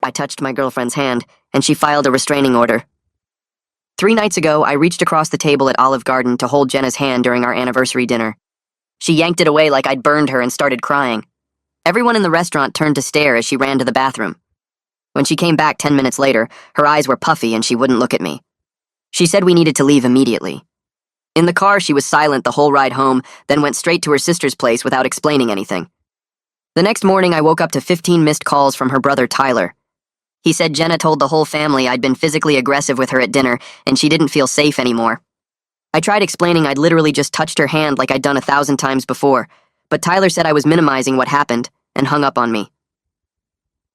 I touched my girlfriend's hand, and she filed a restraining order. 3 nights ago, I reached across the table at Olive Garden to hold Jenna's hand during our anniversary dinner. She yanked it away like I'd burned her and started crying. Everyone in the restaurant turned to stare as she ran to the bathroom. When she came back 10 minutes later, her eyes were puffy and she wouldn't look at me. She said we needed to leave immediately. In the car, she was silent the whole ride home, then went straight to her sister's place without explaining anything. The next morning, I woke up to 15 missed calls from her brother Tyler. He said Jenna told the whole family I'd been physically aggressive with her at dinner and she didn't feel safe anymore. I tried explaining I'd literally just touched her hand like I'd done 1,000 times before, but Tyler said I was minimizing what happened and hung up on me.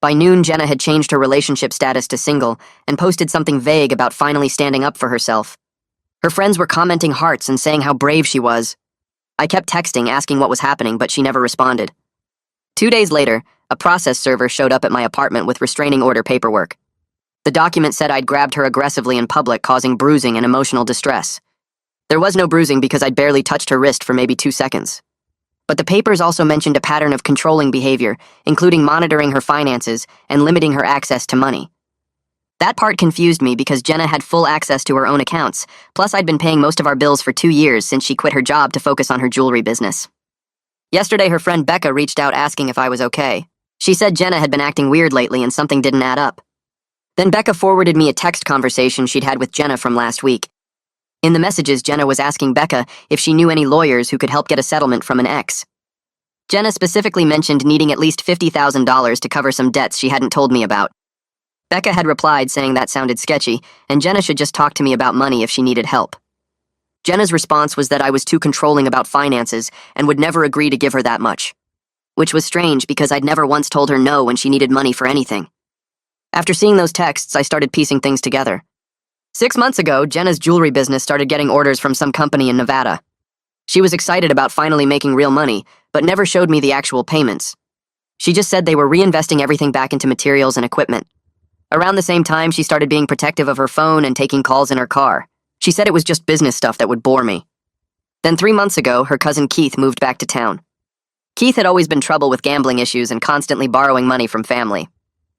By noon, Jenna had changed her relationship status to single and posted something vague about finally standing up for herself. Her friends were commenting hearts and saying how brave she was. I kept texting asking what was happening, but she never responded. 2 days later, a process server showed up at my apartment with restraining order paperwork. The document said I'd grabbed her aggressively in public, causing bruising and emotional distress. There was no bruising because I'd barely touched her wrist for maybe 2 seconds. But the papers also mentioned a pattern of controlling behavior, including monitoring her finances and limiting her access to money. That part confused me because Jenna had full access to her own accounts, plus I'd been paying most of our bills for 2 years since she quit her job to focus on her jewelry business. Yesterday, her friend Becca reached out asking if I was okay. She said Jenna had been acting weird lately and something didn't add up. Then Becca forwarded me a text conversation she'd had with Jenna from last week. In the messages, Jenna was asking Becca if she knew any lawyers who could help get a settlement from an ex. Jenna specifically mentioned needing at least $50,000 to cover some debts she hadn't told me about. Becca had replied saying that sounded sketchy, and Jenna should just talk to me about money if she needed help. Jenna's response was that I was too controlling about finances and would never agree to give her that much. Which was strange because I'd never once told her no when she needed money for anything. After seeing those texts, I started piecing things together. 6 months ago, Jenna's jewelry business started getting orders from some company in Nevada. She was excited about finally making real money, but never showed me the actual payments. She just said they were reinvesting everything back into materials and equipment. Around the same time, she started being protective of her phone and taking calls in her car. She said it was just business stuff that would bore me. Then 3 months ago, her cousin Keith moved back to town. Keith had always been trouble with gambling issues and constantly borrowing money from family.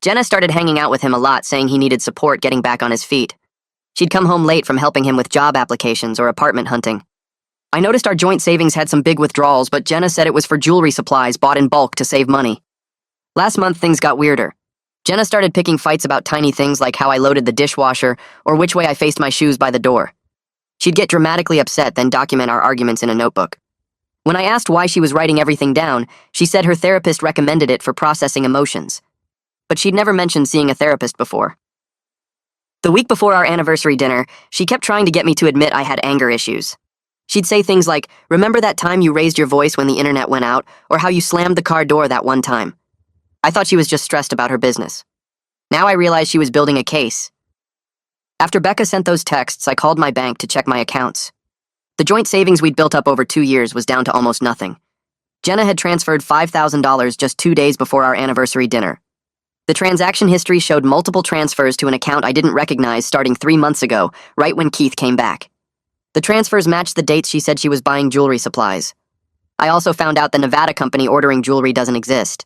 Jenna started hanging out with him a lot, saying he needed support getting back on his feet. She'd come home late from helping him with job applications or apartment hunting. I noticed our joint savings had some big withdrawals, but Jenna said it was for jewelry supplies bought in bulk to save money. Last month, things got weirder. Jenna started picking fights about tiny things like how I loaded the dishwasher or which way I faced my shoes by the door. She'd get dramatically upset, then document our arguments in a notebook. When I asked why she was writing everything down, she said her therapist recommended it for processing emotions. But she'd never mentioned seeing a therapist before. The week before our anniversary dinner, she kept trying to get me to admit I had anger issues. She'd say things like, "Remember that time you raised your voice when the internet went out, or how you slammed the car door that one time?" I thought she was just stressed about her business. Now I realized she was building a case. After Becca sent those texts, I called my bank to check my accounts. The joint savings we'd built up over 2 years was down to almost nothing. Jenna had transferred $5,000 just 2 days before our anniversary dinner. The transaction history showed multiple transfers to an account I didn't recognize starting 3 months ago, right when Keith came back. The transfers matched the dates she said she was buying jewelry supplies. I also found out the Nevada company ordering jewelry doesn't exist.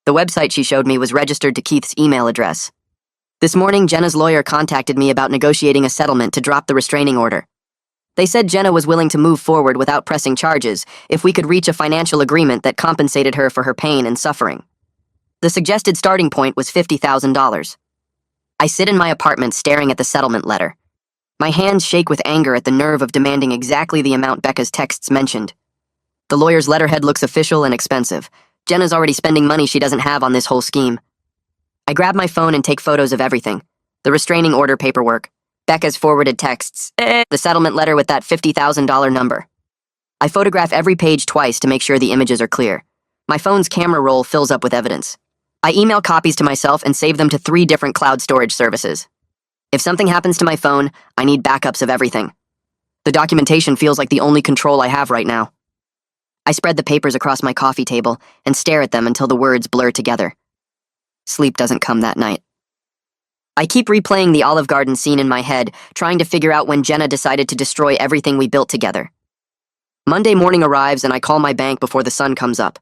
The website she showed me was registered to Keith's email address. This morning, Jenna's lawyer contacted me about negotiating a settlement to drop the restraining order. They said Jenna was willing to move forward without pressing charges if we could reach a financial agreement that compensated her for her pain and suffering. The suggested starting point was $50,000. I sit in my apartment staring at the settlement letter. My hands shake with anger at the nerve of demanding exactly the amount Becca's texts mentioned. The lawyer's letterhead looks official and expensive. Jenna's already spending money she doesn't have on this whole scheme. I grab my phone and take photos of everything. The restraining order paperwork, Becca's forwarded texts, the settlement letter with that $50,000 number. I photograph every page twice to make sure the images are clear. My phone's camera roll fills up with evidence. I email copies to myself and save them to 3 different cloud storage services. If something happens to my phone, I need backups of everything. The documentation feels like the only control I have right now. I spread the papers across my coffee table and stare at them until the words blur together. Sleep doesn't come that night. I keep replaying the Olive Garden scene in my head, trying to figure out when Jenna decided to destroy everything we built together. Monday morning arrives and I call my bank before the sun comes up.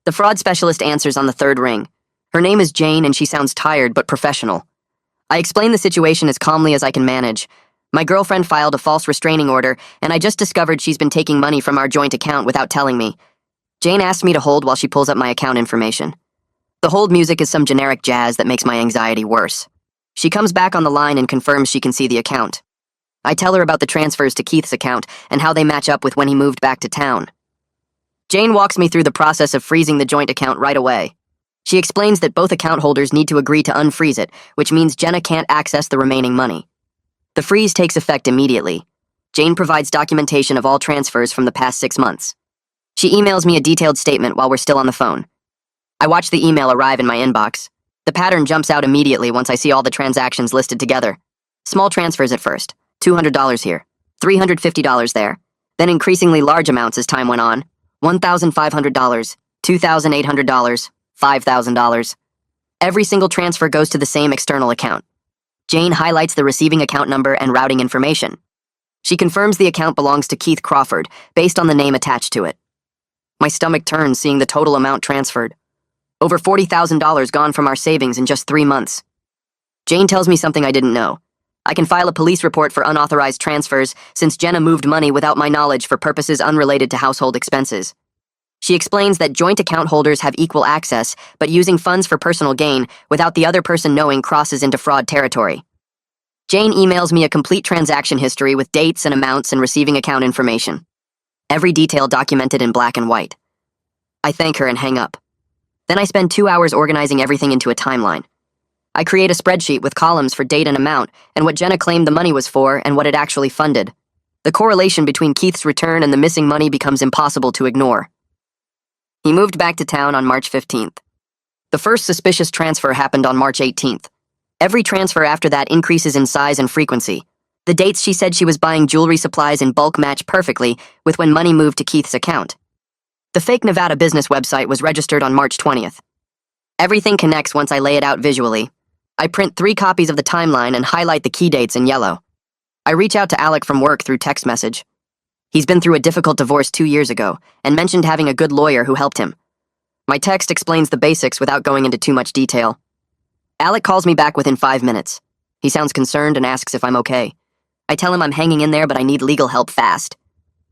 The fraud specialist answers on the 3rd ring. Her name is Jane and she sounds tired but professional. I explain the situation as calmly as I can manage. My girlfriend filed a false restraining order, and I just discovered she's been taking money from our joint account without telling me. Jane asks me to hold while she pulls up my account information. The hold music is some generic jazz that makes my anxiety worse. She comes back on the line and confirms she can see the account. I tell her about the transfers to Keith's account and how they match up with when he moved back to town. Jane walks me through the process of freezing the joint account right away. She explains that both account holders need to agree to unfreeze it, which means Jenna can't access the remaining money. The freeze takes effect immediately. Jane provides documentation of all transfers from the past 6 months. She emails me a detailed statement while we're still on the phone. I watch the email arrive in my inbox. The pattern jumps out immediately once I see all the transactions listed together. Small transfers at first, $200 here, $350 there, then increasingly large amounts as time went on, $1,500, $2,800, $5,000. Every single transfer goes to the same external account. Jane highlights the receiving account number and routing information. She confirms the account belongs to Keith Crawford, based on the name attached to it. My stomach turns seeing the total amount transferred. Over $40,000 gone from our savings in just 3 months. Jane tells me something I didn't know. I can file a police report for unauthorized transfers since Jenna moved money without my knowledge for purposes unrelated to household expenses. She explains that joint account holders have equal access, but using funds for personal gain without the other person knowing crosses into fraud territory. Jane emails me a complete transaction history with dates and amounts and receiving account information. Every detail documented in black and white. I thank her and hang up. Then I spend 2 hours organizing everything into a timeline. I create a spreadsheet with columns for date and amount, and what Jenna claimed the money was for and what it actually funded. The correlation between Keith's return and the missing money becomes impossible to ignore. He moved back to town on March 15th. The first suspicious transfer happened on March 18th. Every transfer after that increases in size and frequency. The dates she said she was buying jewelry supplies in bulk match perfectly with when money moved to Keith's account. The fake Nevada business website was registered on March 20th. Everything connects once I lay it out visually. I print 3 copies of the timeline and highlight the key dates in yellow. I reach out to Alec from work through text message. He's been through a difficult divorce 2 years ago and mentioned having a good lawyer who helped him. My text explains the basics without going into too much detail. Alec calls me back within 5 minutes. He sounds concerned and asks if I'm okay. I tell him I'm hanging in there but I need legal help fast.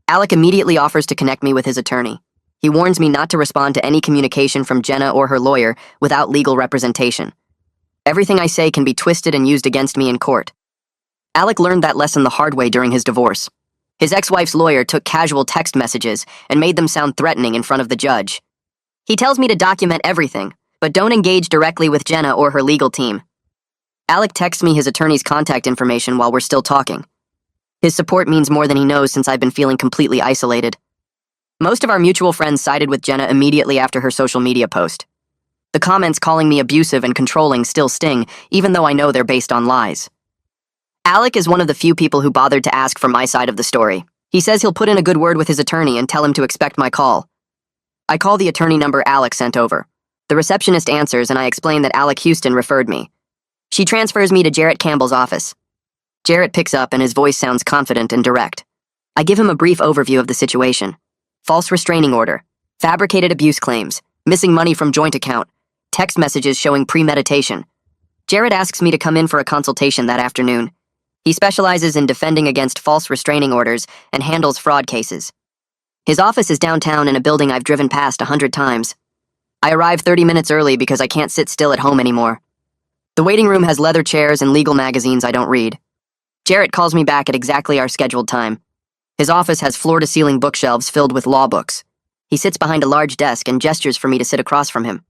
Alec immediately offers to connect me with his attorney. He warns me not to respond to any communication from Jenna or her lawyer without legal representation. Everything I say can be twisted and used against me in court. Alec learned that lesson the hard way during his divorce. His ex-wife's lawyer took casual text messages and made them sound threatening in front of the judge. He tells me to document everything, but don't engage directly with Jenna or her legal team. Alec texts me his attorney's contact information while we're still talking. His support means more than he knows since I've been feeling completely isolated. Most of our mutual friends sided with Jenna immediately after her social media post. The comments calling me abusive and controlling still sting, even though I know they're based on lies. Alec is one of the few people who bothered to ask for my side of the story. He says he'll put in a good word with his attorney and tell him to expect my call. I call the attorney number Alec sent over. The receptionist answers and I explain that Alec Houston referred me. She transfers me to Jarrett Campbell's office. Jarrett picks up and his voice sounds confident and direct. I give him a brief overview of the situation. False restraining order, fabricated abuse claims, missing money from joint account, text messages showing premeditation. Jarrett asks me to come in for a consultation that afternoon. He specializes in defending against false restraining orders and handles fraud cases. His office is downtown in a building I've driven past 100 times. I arrive 30 minutes early because I can't sit still at home anymore. The waiting room has leather chairs and legal magazines I don't read. Jarrett calls me back at exactly our scheduled time. His office has floor-to-ceiling bookshelves filled with law books. He sits behind a large desk and gestures for me to sit across from him.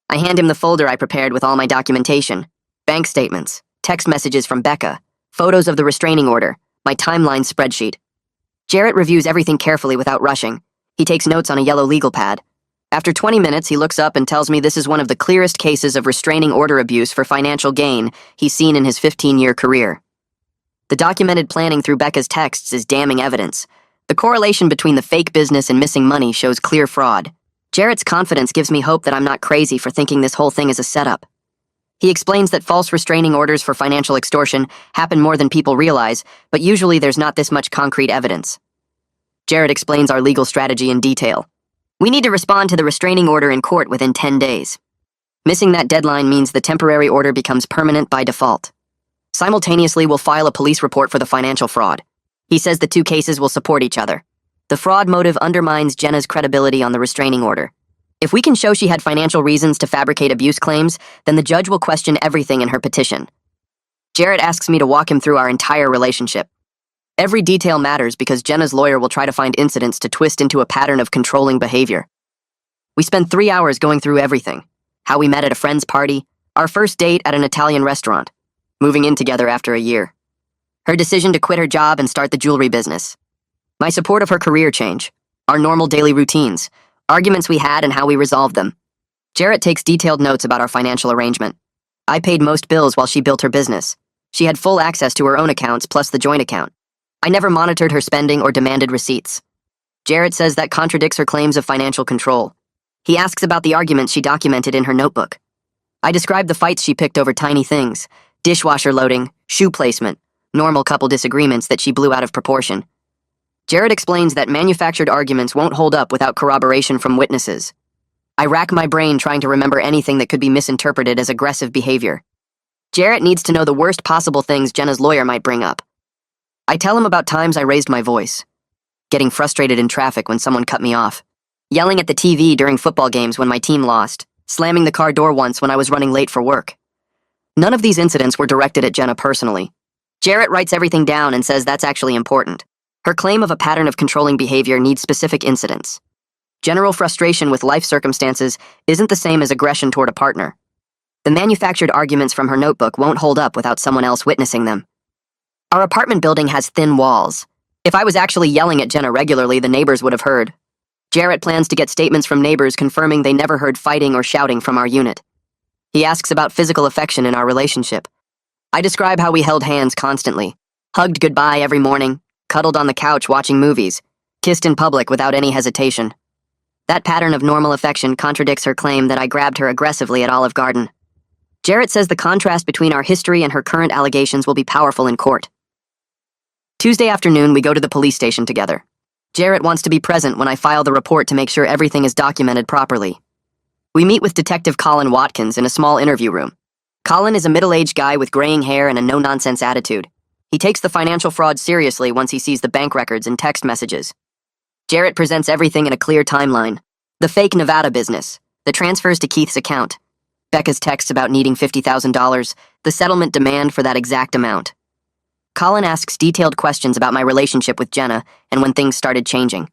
I hand him the folder I prepared with all my documentation, bank statements, text messages from Becca, photos of the restraining order, my timeline spreadsheet. Jarrett reviews everything carefully without rushing. He takes notes on a yellow legal pad. After 20 minutes, he looks up and tells me this is one of the clearest cases of restraining order abuse for financial gain he's seen in his 15-year career. The documented planning through Becca's texts is damning evidence. The correlation between the fake business and missing money shows clear fraud. Jarrett's confidence gives me hope that I'm not crazy for thinking this whole thing is a setup. He explains that false restraining orders for financial extortion happen more than people realize, but usually there's not this much concrete evidence. Jarrett explains our legal strategy in detail. We need to respond to the restraining order in court within 10 days. Missing that deadline means the temporary order becomes permanent by default. Simultaneously, we'll file a police report for the financial fraud. He says the two cases will support each other. The fraud motive undermines Jenna's credibility on the restraining order. If we can show she had financial reasons to fabricate abuse claims, then the judge will question everything in her petition. Jarrett asks me to walk him through our entire relationship. Every detail matters because Jenna's lawyer will try to find incidents to twist into a pattern of controlling behavior. We spend 3 hours going through everything. How we met at a friend's party, our first date at an Italian restaurant, moving in together after a year, her decision to quit her job and start the jewelry business, my support of her career change, our normal daily routines, arguments we had and how we resolved them. Jarrett takes detailed notes about our financial arrangement. I paid most bills while she built her business. She had full access to her own accounts plus the joint account. I never monitored her spending or demanded receipts. Jarrett says that contradicts her claims of financial control. He asks about the arguments she documented in her notebook. I describe the fights she picked over tiny things, dishwasher loading, shoe placement, normal couple disagreements that she blew out of proportion. Jarrett explains that manufactured arguments won't hold up without corroboration from witnesses. I rack my brain trying to remember anything that could be misinterpreted as aggressive behavior. Jarrett needs to know the worst possible things Jenna's lawyer might bring up. I tell him about times I raised my voice, getting frustrated in traffic when someone cut me off, yelling at the TV during football games when my team lost, slamming the car door once when I was running late for work. None of these incidents were directed at Jenna personally. Jarrett writes everything down and says that's actually important. Her claim of a pattern of controlling behavior needs specific incidents. General frustration with life circumstances isn't the same as aggression toward a partner. The manufactured arguments from her notebook won't hold up without someone else witnessing them. Our apartment building has thin walls. If I was actually yelling at Jenna regularly, the neighbors would have heard. Jarrett plans to get statements from neighbors confirming they never heard fighting or shouting from our unit. He asks about physical affection in our relationship. I describe how we held hands constantly, hugged goodbye every morning, cuddled on the couch watching movies, kissed in public without any hesitation. That pattern of normal affection contradicts her claim that I grabbed her aggressively at Olive Garden. Jarrett says the contrast between our history and her current allegations will be powerful in court. Tuesday afternoon, we go to the police station together. Jarrett wants to be present when I file the report to make sure everything is documented properly. We meet with Detective Colin Watkins in a small interview room. Colin is a middle-aged guy with graying hair and a no-nonsense attitude. He takes the financial fraud seriously once he sees the bank records and text messages. Jarrett presents everything in a clear timeline. The fake Nevada business, the transfers to Keith's account, Becca's texts about needing $50,000, the settlement demand for that exact amount. Colin asks detailed questions about my relationship with Jenna and when things started changing.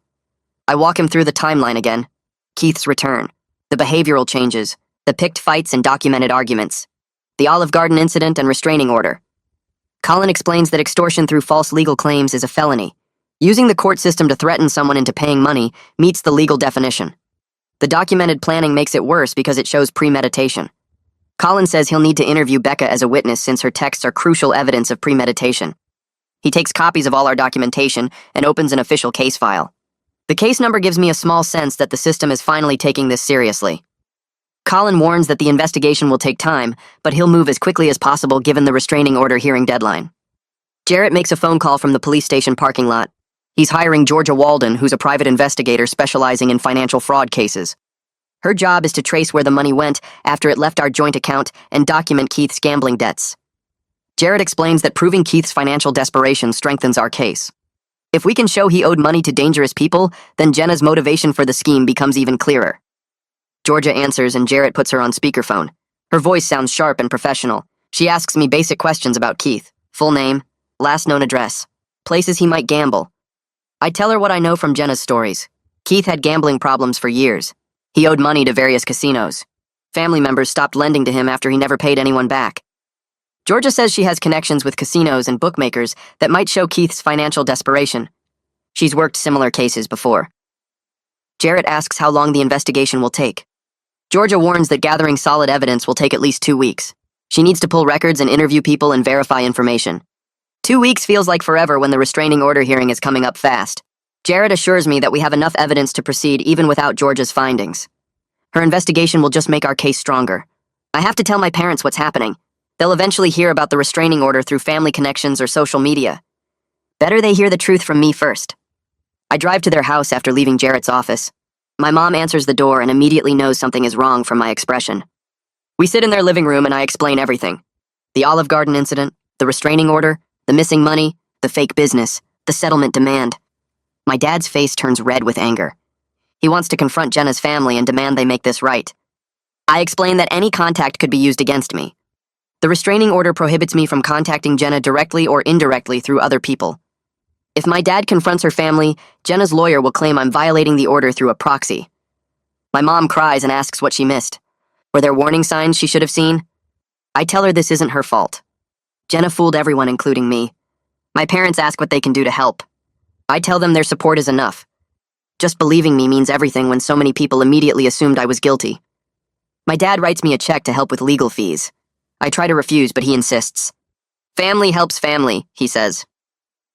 I walk him through the timeline again. Keith's return, the behavioral changes, the picked fights and documented arguments, the Olive Garden incident and restraining order. Colin explains that extortion through false legal claims is a felony. Using the court system to threaten someone into paying money meets the legal definition. The documented planning makes it worse because it shows premeditation. Colin says he'll need to interview Becca as a witness since her texts are crucial evidence of premeditation. He takes copies of all our documentation and opens an official case file. The case number gives me a small sense that the system is finally taking this seriously. Colin warns that the investigation will take time, but he'll move as quickly as possible given the restraining order hearing deadline. Jarrett makes a phone call from the police station parking lot. He's hiring Georgia Walden, who's a private investigator specializing in financial fraud cases. Her job is to trace where the money went after it left our joint account and document Keith's gambling debts. Jarrett explains that proving Keith's financial desperation strengthens our case. If we can show he owed money to dangerous people, then Jenna's motivation for the scheme becomes even clearer. Georgia answers and Jarrett puts her on speakerphone. Her voice sounds sharp and professional. She asks me basic questions about Keith: full name, last known address, places he might gamble. I tell her what I know from Jenna's stories. Keith had gambling problems for years. He owed money to various casinos. Family members stopped lending to him after he never paid anyone back. Georgia says she has connections with casinos and bookmakers that might show Keith's financial desperation. She's worked similar cases before. Jarrett asks how long the investigation will take. Georgia warns that gathering solid evidence will take at least 2 weeks. She needs to pull records and interview people and verify information. 2 weeks feels like forever when the restraining order hearing is coming up fast. Jarrett assures me that we have enough evidence to proceed even without Georgia's findings. Her investigation will just make our case stronger. I have to tell my parents what's happening. They'll eventually hear about the restraining order through family connections or social media. Better they hear the truth from me first. I drive to their house after leaving Jarrett's office. My mom answers the door and immediately knows something is wrong from my expression. We sit in their living room and I explain everything. The Olive Garden incident, the restraining order, the missing money, the fake business, the settlement demand. My dad's face turns red with anger. He wants to confront Jenna's family and demand they make this right. I explain that any contact could be used against me. The restraining order prohibits me from contacting Jenna directly or indirectly through other people. If my dad confronts her family, Jenna's lawyer will claim I'm violating the order through a proxy. My mom cries and asks what she missed. Were there warning signs she should have seen? I tell her this isn't her fault. Jenna fooled everyone, including me. My parents ask what they can do to help. I tell them their support is enough. Just believing me means everything when so many people immediately assumed I was guilty. My dad writes me a check to help with legal fees. I try to refuse, but he insists. Family helps family, he says.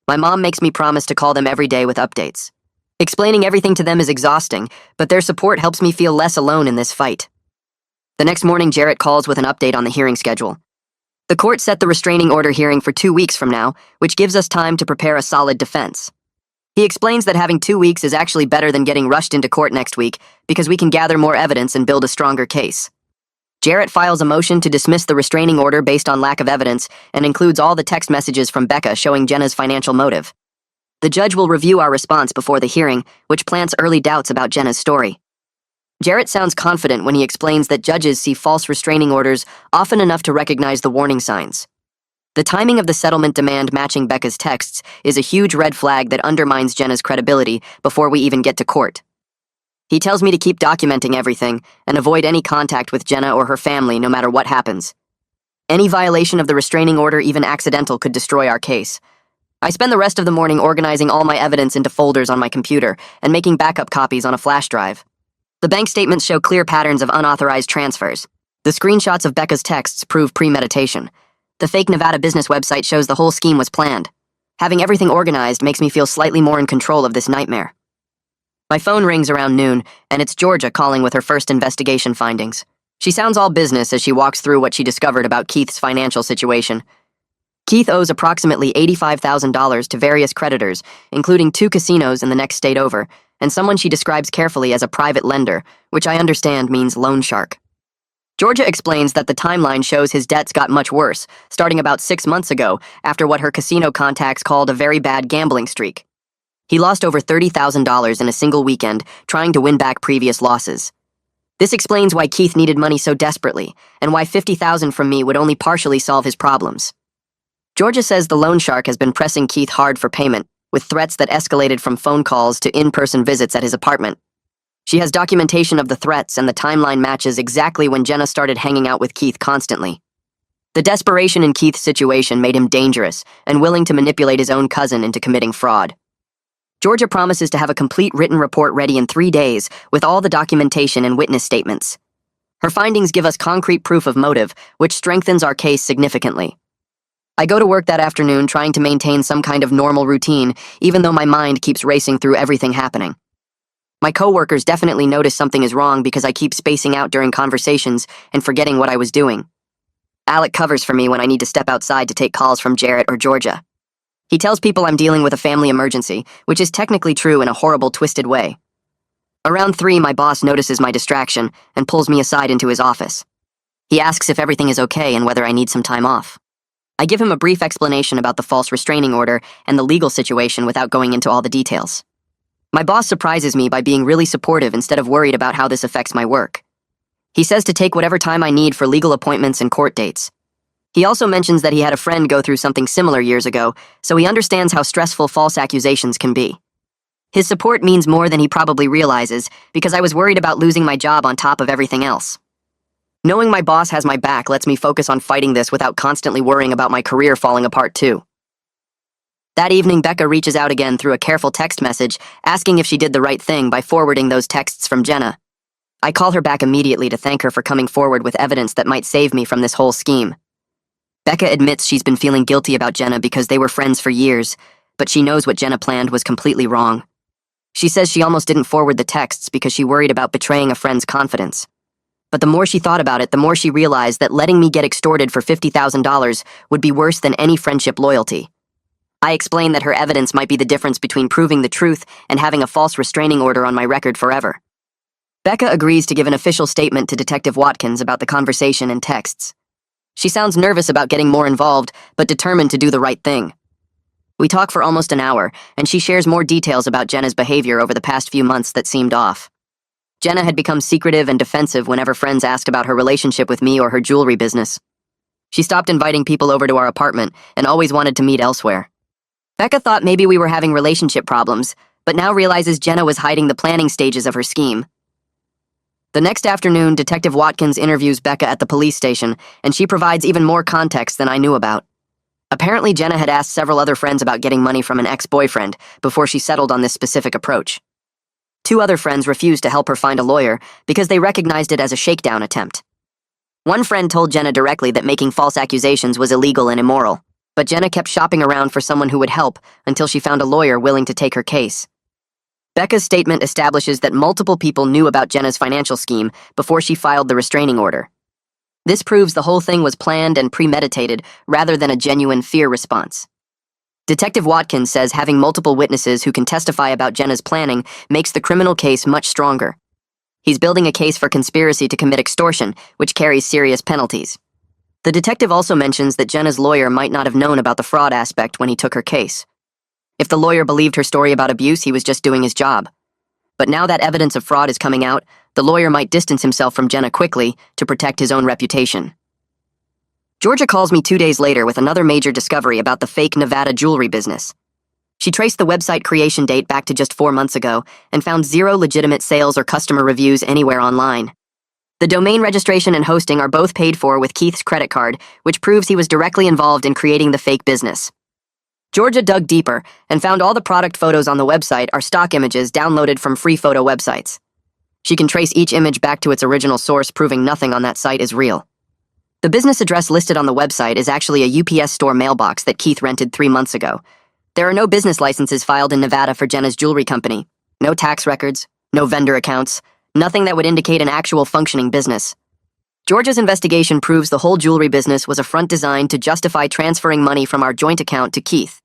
My mom makes me promise to call them every day with updates. Explaining everything to them is exhausting, but their support helps me feel less alone in this fight. The next morning, Jarrett calls with an update on the hearing schedule. The court set the restraining order hearing for 2 weeks from now, which gives us time to prepare a solid defense. He explains that having 2 weeks is actually better than getting rushed into court next week because we can gather more evidence and build a stronger case. Jarrett files a motion to dismiss the restraining order based on lack of evidence and includes all the text messages from Becca showing Jenna's financial motive. The judge will review our response before the hearing, which plants early doubts about Jenna's story. Jarrett sounds confident when he explains that judges see false restraining orders often enough to recognize the warning signs. The timing of the settlement demand matching Becca's texts is a huge red flag that undermines Jenna's credibility before we even get to court. He tells me to keep documenting everything and avoid any contact with Jenna or her family no matter what happens. Any violation of the restraining order, even accidental, could destroy our case. I spend the rest of the morning organizing all my evidence into folders on my computer and making backup copies on a flash drive. The bank statements show clear patterns of unauthorized transfers. The screenshots of Becca's texts prove premeditation. The fake Nevada business website shows the whole scheme was planned. Having everything organized makes me feel slightly more in control of this nightmare. My phone rings around noon, and it's Georgia calling with her first investigation findings. She sounds all business as she walks through what she discovered about Keith's financial situation. Keith owes approximately $85,000 to various creditors, including 2 casinos in the next state over, and someone she describes carefully as a private lender, which I understand means loan shark. Georgia explains that the timeline shows his debts got much worse, starting about 6 months ago, after what her casino contacts called a very bad gambling streak. He lost over $30,000 in a single weekend, trying to win back previous losses. This explains why Keith needed money so desperately, and why $50,000 from me would only partially solve his problems. Georgia says the loan shark has been pressing Keith hard for payment, with threats that escalated from phone calls to in-person visits at his apartment. She has documentation of the threats, and the timeline matches exactly when Jenna started hanging out with Keith constantly. The desperation in Keith's situation made him dangerous and willing to manipulate his own cousin into committing fraud. Georgia promises to have a complete written report ready in 3 days with all the documentation and witness statements. Her findings give us concrete proof of motive, which strengthens our case significantly. I go to work that afternoon trying to maintain some kind of normal routine, even though my mind keeps racing through everything happening. My coworkers definitely notice something is wrong because I keep spacing out during conversations and forgetting what I was doing. Alec covers for me when I need to step outside to take calls from Jarrett or Georgia. He tells people I'm dealing with a family emergency, which is technically true in a horrible, twisted way. Around 3, my boss notices my distraction and pulls me aside into his office. He asks if everything is okay and whether I need some time off. I give him a brief explanation about the false restraining order and the legal situation without going into all the details. My boss surprises me by being really supportive instead of worried about how this affects my work. He says to take whatever time I need for legal appointments and court dates. He also mentions that he had a friend go through something similar years ago, so he understands how stressful false accusations can be. His support means more than he probably realizes, because I was worried about losing my job on top of everything else. Knowing my boss has my back lets me focus on fighting this without constantly worrying about my career falling apart too. That evening, Becca reaches out again through a careful text message, asking if she did the right thing by forwarding those texts from Jenna. I call her back immediately to thank her for coming forward with evidence that might save me from this whole scheme. Becca admits she's been feeling guilty about Jenna because they were friends for years, but she knows what Jenna planned was completely wrong. She says she almost didn't forward the texts because she worried about betraying a friend's confidence. But the more she thought about it, the more she realized that letting me get extorted for $50,000 would be worse than any friendship loyalty. I explain that her evidence might be the difference between proving the truth and having a false restraining order on my record forever. Becca agrees to give an official statement to Detective Watkins about the conversation and texts. She sounds nervous about getting more involved, but determined to do the right thing. We talk for almost an hour, and she shares more details about Jenna's behavior over the past few months that seemed off. Jenna had become secretive and defensive whenever friends asked about her relationship with me or her jewelry business. She stopped inviting people over to our apartment and always wanted to meet elsewhere. Becca thought maybe we were having relationship problems, but now realizes Jenna was hiding the planning stages of her scheme. The next afternoon, Detective Watkins interviews Becca at the police station, and she provides even more context than I knew about. Apparently, Jenna had asked several other friends about getting money from an ex-boyfriend before she settled on this specific approach. 2 other friends refused to help her find a lawyer because they recognized it as a shakedown attempt. One friend told Jenna directly that making false accusations was illegal and immoral, but Jenna kept shopping around for someone who would help until she found a lawyer willing to take her case. Becca's statement establishes that multiple people knew about Jenna's financial scheme before she filed the restraining order. This proves the whole thing was planned and premeditated rather than a genuine fear response. Detective Watkins says having multiple witnesses who can testify about Jenna's planning makes the criminal case much stronger. He's building a case for conspiracy to commit extortion, which carries serious penalties. The detective also mentions that Jenna's lawyer might not have known about the fraud aspect when he took her case. If the lawyer believed her story about abuse, he was just doing his job. But now that evidence of fraud is coming out, the lawyer might distance himself from Jenna quickly to protect his own reputation. Georgia calls me 2 days later with another major discovery about the fake Nevada jewelry business. She traced the website creation date back to just 4 months ago and found 0 legitimate sales or customer reviews anywhere online. The domain registration and hosting are both paid for with Keith's credit card, which proves he was directly involved in creating the fake business. Georgia dug deeper and found all the product photos on the website are stock images downloaded from free photo websites. She can trace each image back to its original source, proving nothing on that site is real. The business address listed on the website is actually a UPS store mailbox that Keith rented 3 months ago. There are no business licenses filed in Nevada for Jenna's jewelry company, no tax records, no vendor accounts, nothing that would indicate an actual functioning business. Georgia's investigation proves the whole jewelry business was a front designed to justify transferring money from our joint account to Keith.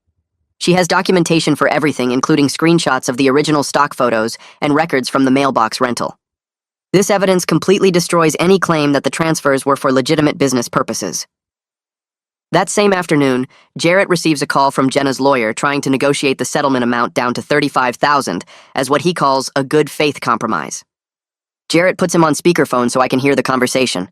She has documentation for everything, including screenshots of the original stock photos and records from the mailbox rental. This evidence completely destroys any claim that the transfers were for legitimate business purposes. That same afternoon, Jarrett receives a call from Jenna's lawyer trying to negotiate the settlement amount down to $35,000 as what he calls a good faith compromise. Jarrett puts him on speakerphone so I can hear the conversation.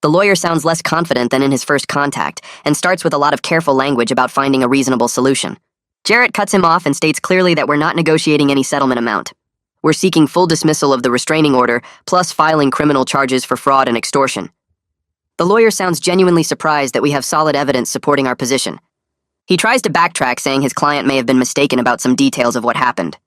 The lawyer sounds less confident than in his first contact and starts with a lot of careful language about finding a reasonable solution. Jarrett cuts him off and states clearly that we're not negotiating any settlement amount. We're seeking full dismissal of the restraining order, plus filing criminal charges for fraud and extortion. The lawyer sounds genuinely surprised that we have solid evidence supporting our position. He tries to backtrack, saying his client may have been mistaken about some details of what happened.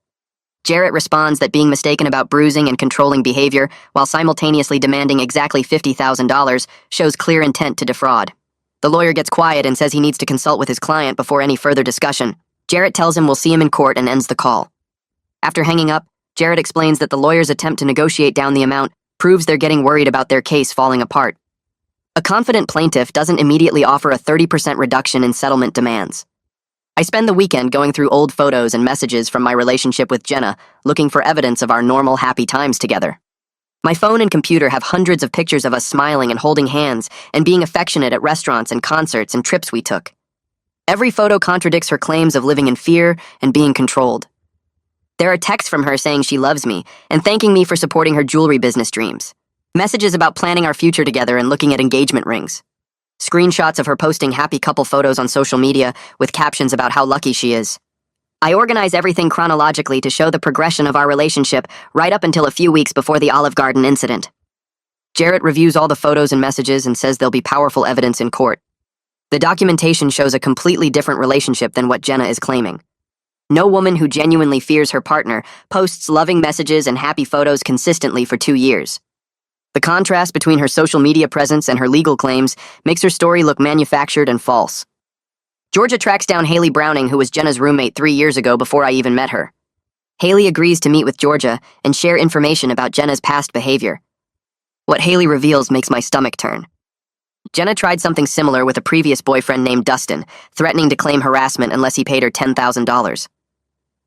Jarrett responds that being mistaken about bruising and controlling behavior while simultaneously demanding exactly $50,000 shows clear intent to defraud. The lawyer gets quiet and says he needs to consult with his client before any further discussion. Jarrett tells him we'll see him in court and ends the call. After hanging up, Jarrett explains that the lawyer's attempt to negotiate down the amount proves they're getting worried about their case falling apart. A confident plaintiff doesn't immediately offer a 30% reduction in settlement demands. I spend the weekend going through old photos and messages from my relationship with Jenna, looking for evidence of our normal happy times together. My phone and computer have hundreds of pictures of us smiling and holding hands and being affectionate at restaurants and concerts and trips we took. Every photo contradicts her claims of living in fear and being controlled. There are texts from her saying she loves me and thanking me for supporting her jewelry business dreams. Messages about planning our future together and looking at engagement rings. Screenshots of her posting happy couple photos on social media with captions about how lucky she is. I organize everything chronologically to show the progression of our relationship right up until a few weeks before the Olive Garden incident. Jarrett reviews all the photos and messages and says there'll be powerful evidence in court. The documentation shows a completely different relationship than what Jenna is claiming. No woman who genuinely fears her partner posts loving messages and happy photos consistently for 2 years. The contrast between her social media presence and her legal claims makes her story look manufactured and false. Georgia tracks down Haley Browning, who was Jenna's roommate 3 years ago before I even met her. Haley agrees to meet with Georgia and share information about Jenna's past behavior. What Haley reveals makes my stomach turn. Jenna tried something similar with a previous boyfriend named Dustin, threatening to claim harassment unless he paid her $10,000.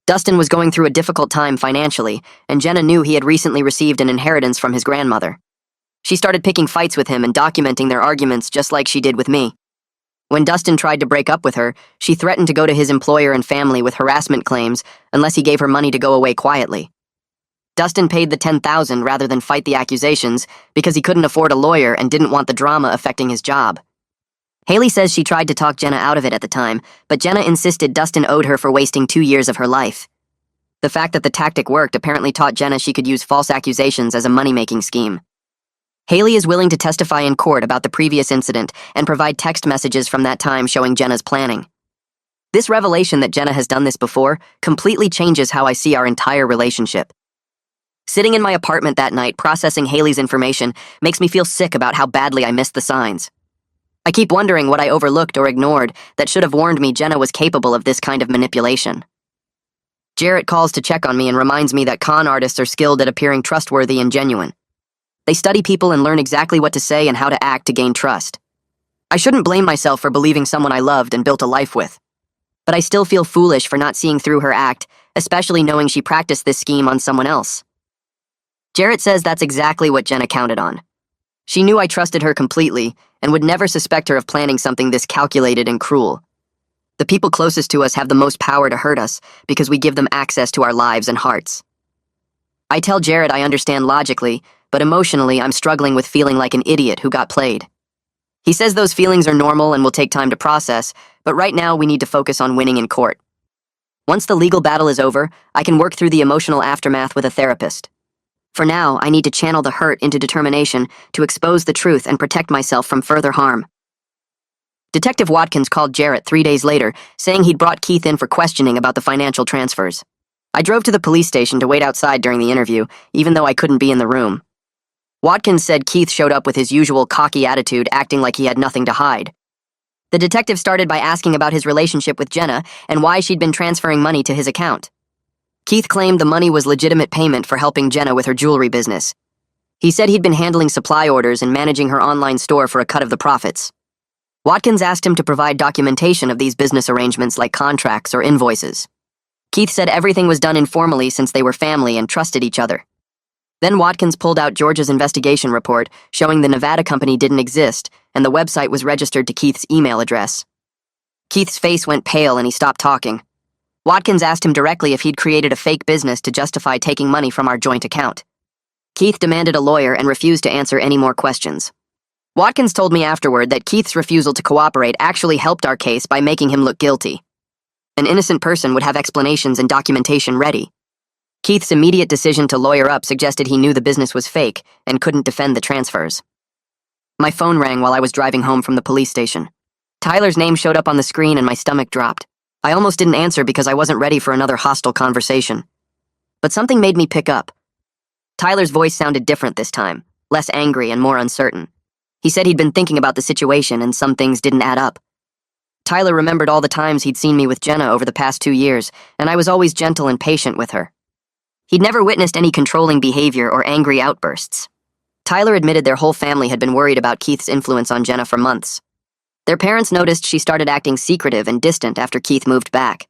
Dustin was going through a difficult time financially, and Jenna knew he had recently received an inheritance from his grandmother. She started picking fights with him and documenting their arguments just like she did with me. When Dustin tried to break up with her, she threatened to go to his employer and family with harassment claims unless he gave her money to go away quietly. Dustin paid the $10,000 rather than fight the accusations because he couldn't afford a lawyer and didn't want the drama affecting his job. Haley says she tried to talk Jenna out of it at the time, but Jenna insisted Dustin owed her for wasting 2 years of her life. The fact that the tactic worked apparently taught Jenna she could use false accusations as a money-making scheme. Haley is willing to testify in court about the previous incident and provide text messages from that time showing Jenna's planning. This revelation that Jenna has done this before completely changes how I see our entire relationship. Sitting in my apartment that night processing Haley's information makes me feel sick about how badly I missed the signs. I keep wondering what I overlooked or ignored that should have warned me Jenna was capable of this kind of manipulation. Jarrett calls to check on me and reminds me that con artists are skilled at appearing trustworthy and genuine. They study people and learn exactly what to say and how to act to gain trust. I shouldn't blame myself for believing someone I loved and built a life with. But I still feel foolish for not seeing through her act, especially knowing she practiced this scheme on someone else. Jarrett says that's exactly what Jenna counted on. She knew I trusted her completely and would never suspect her of planning something this calculated and cruel. The people closest to us have the most power to hurt us because we give them access to our lives and hearts. I tell Jarrett I understand logically, but emotionally I'm struggling with feeling like an idiot who got played. He says those feelings are normal and will take time to process, but right now we need to focus on winning in court. Once the legal battle is over, I can work through the emotional aftermath with a therapist. For now, I need to channel the hurt into determination to expose the truth and protect myself from further harm. Detective Watkins called Jarrett 3 days later, saying he'd brought Keith in for questioning about the financial transfers. I drove to the police station to wait outside during the interview, even though I couldn't be in the room. Watkins said Keith showed up with his usual cocky attitude, acting like he had nothing to hide. The detective started by asking about his relationship with Jenna and why she'd been transferring money to his account. Keith claimed the money was legitimate payment for helping Jenna with her jewelry business. He said he'd been handling supply orders and managing her online store for a cut of the profits. Watkins asked him to provide documentation of these business arrangements like contracts or invoices. Keith said everything was done informally since they were family and trusted each other. Then Watkins pulled out Georgia's investigation report showing the Nevada company didn't exist and the website was registered to Keith's email address. Keith's face went pale and he stopped talking. Watkins asked him directly if he'd created a fake business to justify taking money from our joint account. Keith demanded a lawyer and refused to answer any more questions. Watkins told me afterward that Keith's refusal to cooperate actually helped our case by making him look guilty. An innocent person would have explanations and documentation ready. Keith's immediate decision to lawyer up suggested he knew the business was fake and couldn't defend the transfers. My phone rang while I was driving home from the police station. Tyler's name showed up on the screen and my stomach dropped. I almost didn't answer because I wasn't ready for another hostile conversation. But something made me pick up. Tyler's voice sounded different this time, less angry and more uncertain. He said he'd been thinking about the situation and some things didn't add up. Tyler remembered all the times he'd seen me with Jenna over the past 2 years, and I was always gentle and patient with her. He'd never witnessed any controlling behavior or angry outbursts. Tyler admitted their whole family had been worried about Keith's influence on Jenna for months. Their parents noticed she started acting secretive and distant after Keith moved back.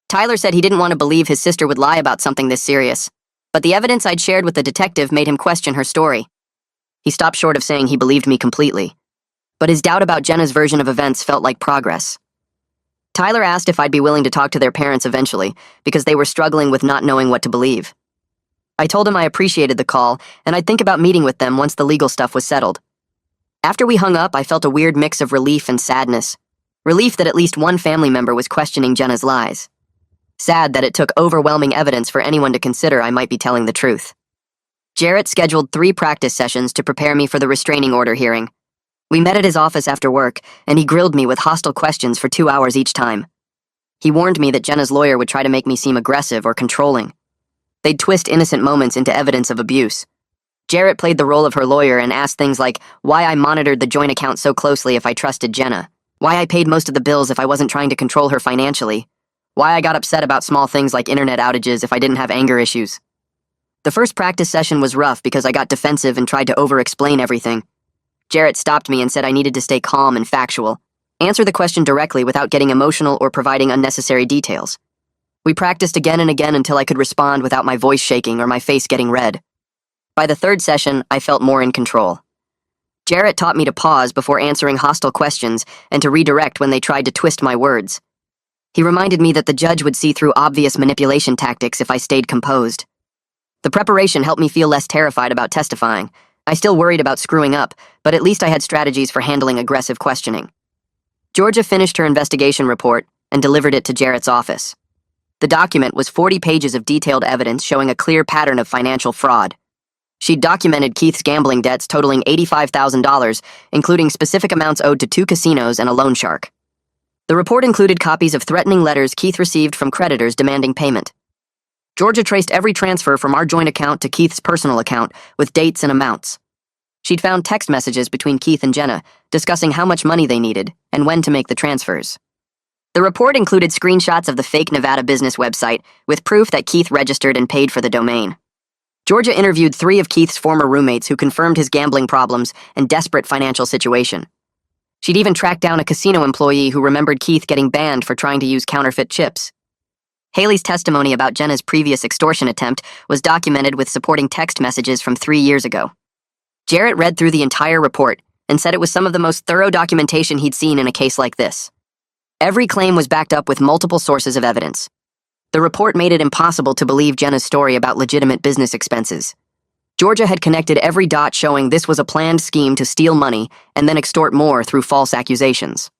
Tyler said he didn't want to believe his sister would lie about something this serious, but the evidence I'd shared with the detective made him question her story. He stopped short of saying he believed me completely, but his doubt about Jenna's version of events felt like progress. Tyler asked if I'd be willing to talk to their parents eventually, because they were struggling with not knowing what to believe. I told him I appreciated the call, and I'd think about meeting with them once the legal stuff was settled. After we hung up, I felt a weird mix of relief and sadness. Relief that at least one family member was questioning Jenna's lies. Sad that it took overwhelming evidence for anyone to consider I might be telling the truth. Jarrett scheduled 3 practice sessions to prepare me for the restraining order hearing. We met at his office after work, and he grilled me with hostile questions for 2 hours each time. He warned me that Jenna's lawyer would try to make me seem aggressive or controlling. They'd twist innocent moments into evidence of abuse. Jarrett played the role of her lawyer and asked things like why I monitored the joint account so closely if I trusted Jenna, why I paid most of the bills if I wasn't trying to control her financially, why I got upset about small things like internet outages if I didn't have anger issues. The first practice session was rough because I got defensive and tried to over-explain everything. Jarrett stopped me and said I needed to stay calm and factual, answer the question directly without getting emotional or providing unnecessary details. We practiced again and again until I could respond without my voice shaking or my face getting red. By the third session, I felt more in control. Jarrett taught me to pause before answering hostile questions and to redirect when they tried to twist my words. He reminded me that the judge would see through obvious manipulation tactics if I stayed composed. The preparation helped me feel less terrified about testifying. I still worried about screwing up, but at least I had strategies for handling aggressive questioning. Georgia finished her investigation report and delivered it to Jarrett's office. The document was 40 pages of detailed evidence showing a clear pattern of financial fraud. She'd documented Keith's gambling debts totaling $85,000, including specific amounts owed to 2 casinos and a loan shark. The report included copies of threatening letters Keith received from creditors demanding payment. Georgia traced every transfer from our joint account to Keith's personal account with dates and amounts. She'd found text messages between Keith and Jenna discussing how much money they needed and when to make the transfers. The report included screenshots of the fake Nevada business website with proof that Keith registered and paid for the domain. Georgia interviewed 3 of Keith's former roommates who confirmed his gambling problems and desperate financial situation. She'd even tracked down a casino employee who remembered Keith getting banned for trying to use counterfeit chips. Haley's testimony about Jenna's previous extortion attempt was documented with supporting text messages from 3 years ago. Jarrett read through the entire report and said it was some of the most thorough documentation he'd seen in a case like this. Every claim was backed up with multiple sources of evidence. The report made it impossible to believe Jenna's story about legitimate business expenses. Georgia had connected every dot showing this was a planned scheme to steal money and then extort more through false accusations.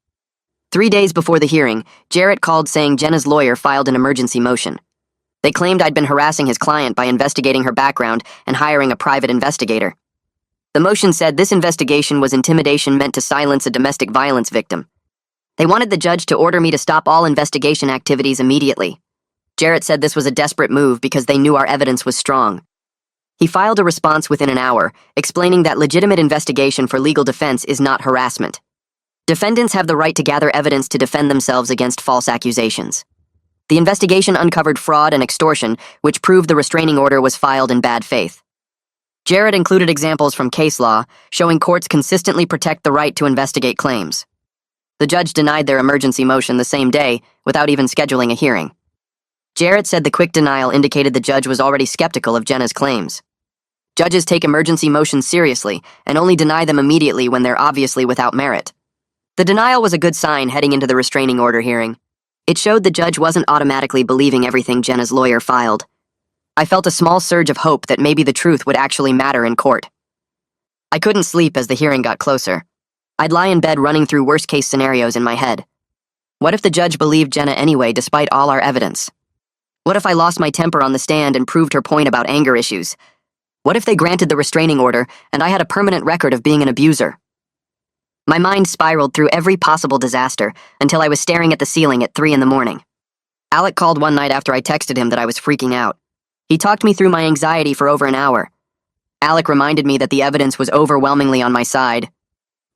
3 days before the hearing, Jarrett called saying Jenna's lawyer filed an emergency motion. They claimed I'd been harassing his client by investigating her background and hiring a private investigator. The motion said this investigation was intimidation meant to silence a domestic violence victim. They wanted the judge to order me to stop all investigation activities immediately. Jarrett said this was a desperate move because they knew our evidence was strong. He filed a response within an hour, explaining that legitimate investigation for legal defense is not harassment. Defendants have the right to gather evidence to defend themselves against false accusations. The investigation uncovered fraud and extortion, which proved the restraining order was filed in bad faith. Jarrett included examples from case law, showing courts consistently protect the right to investigate claims. The judge denied their emergency motion the same day, without even scheduling a hearing. Jarrett said the quick denial indicated the judge was already skeptical of Jenna's claims. Judges take emergency motions seriously and only deny them immediately when they're obviously without merit. The denial was a good sign heading into the restraining order hearing. It showed the judge wasn't automatically believing everything Jenna's lawyer filed. I felt a small surge of hope that maybe the truth would actually matter in court. I couldn't sleep as the hearing got closer. I'd lie in bed running through worst-case scenarios in my head. What if the judge believed Jenna anyway despite all our evidence? What if I lost my temper on the stand and proved her point about anger issues? What if they granted the restraining order and I had a permanent record of being an abuser? My mind spiraled through every possible disaster until I was staring at the ceiling at 3 a.m. Alec called one night after I texted him that I was freaking out. He talked me through my anxiety for over an hour. Alec reminded me that the evidence was overwhelmingly on my side.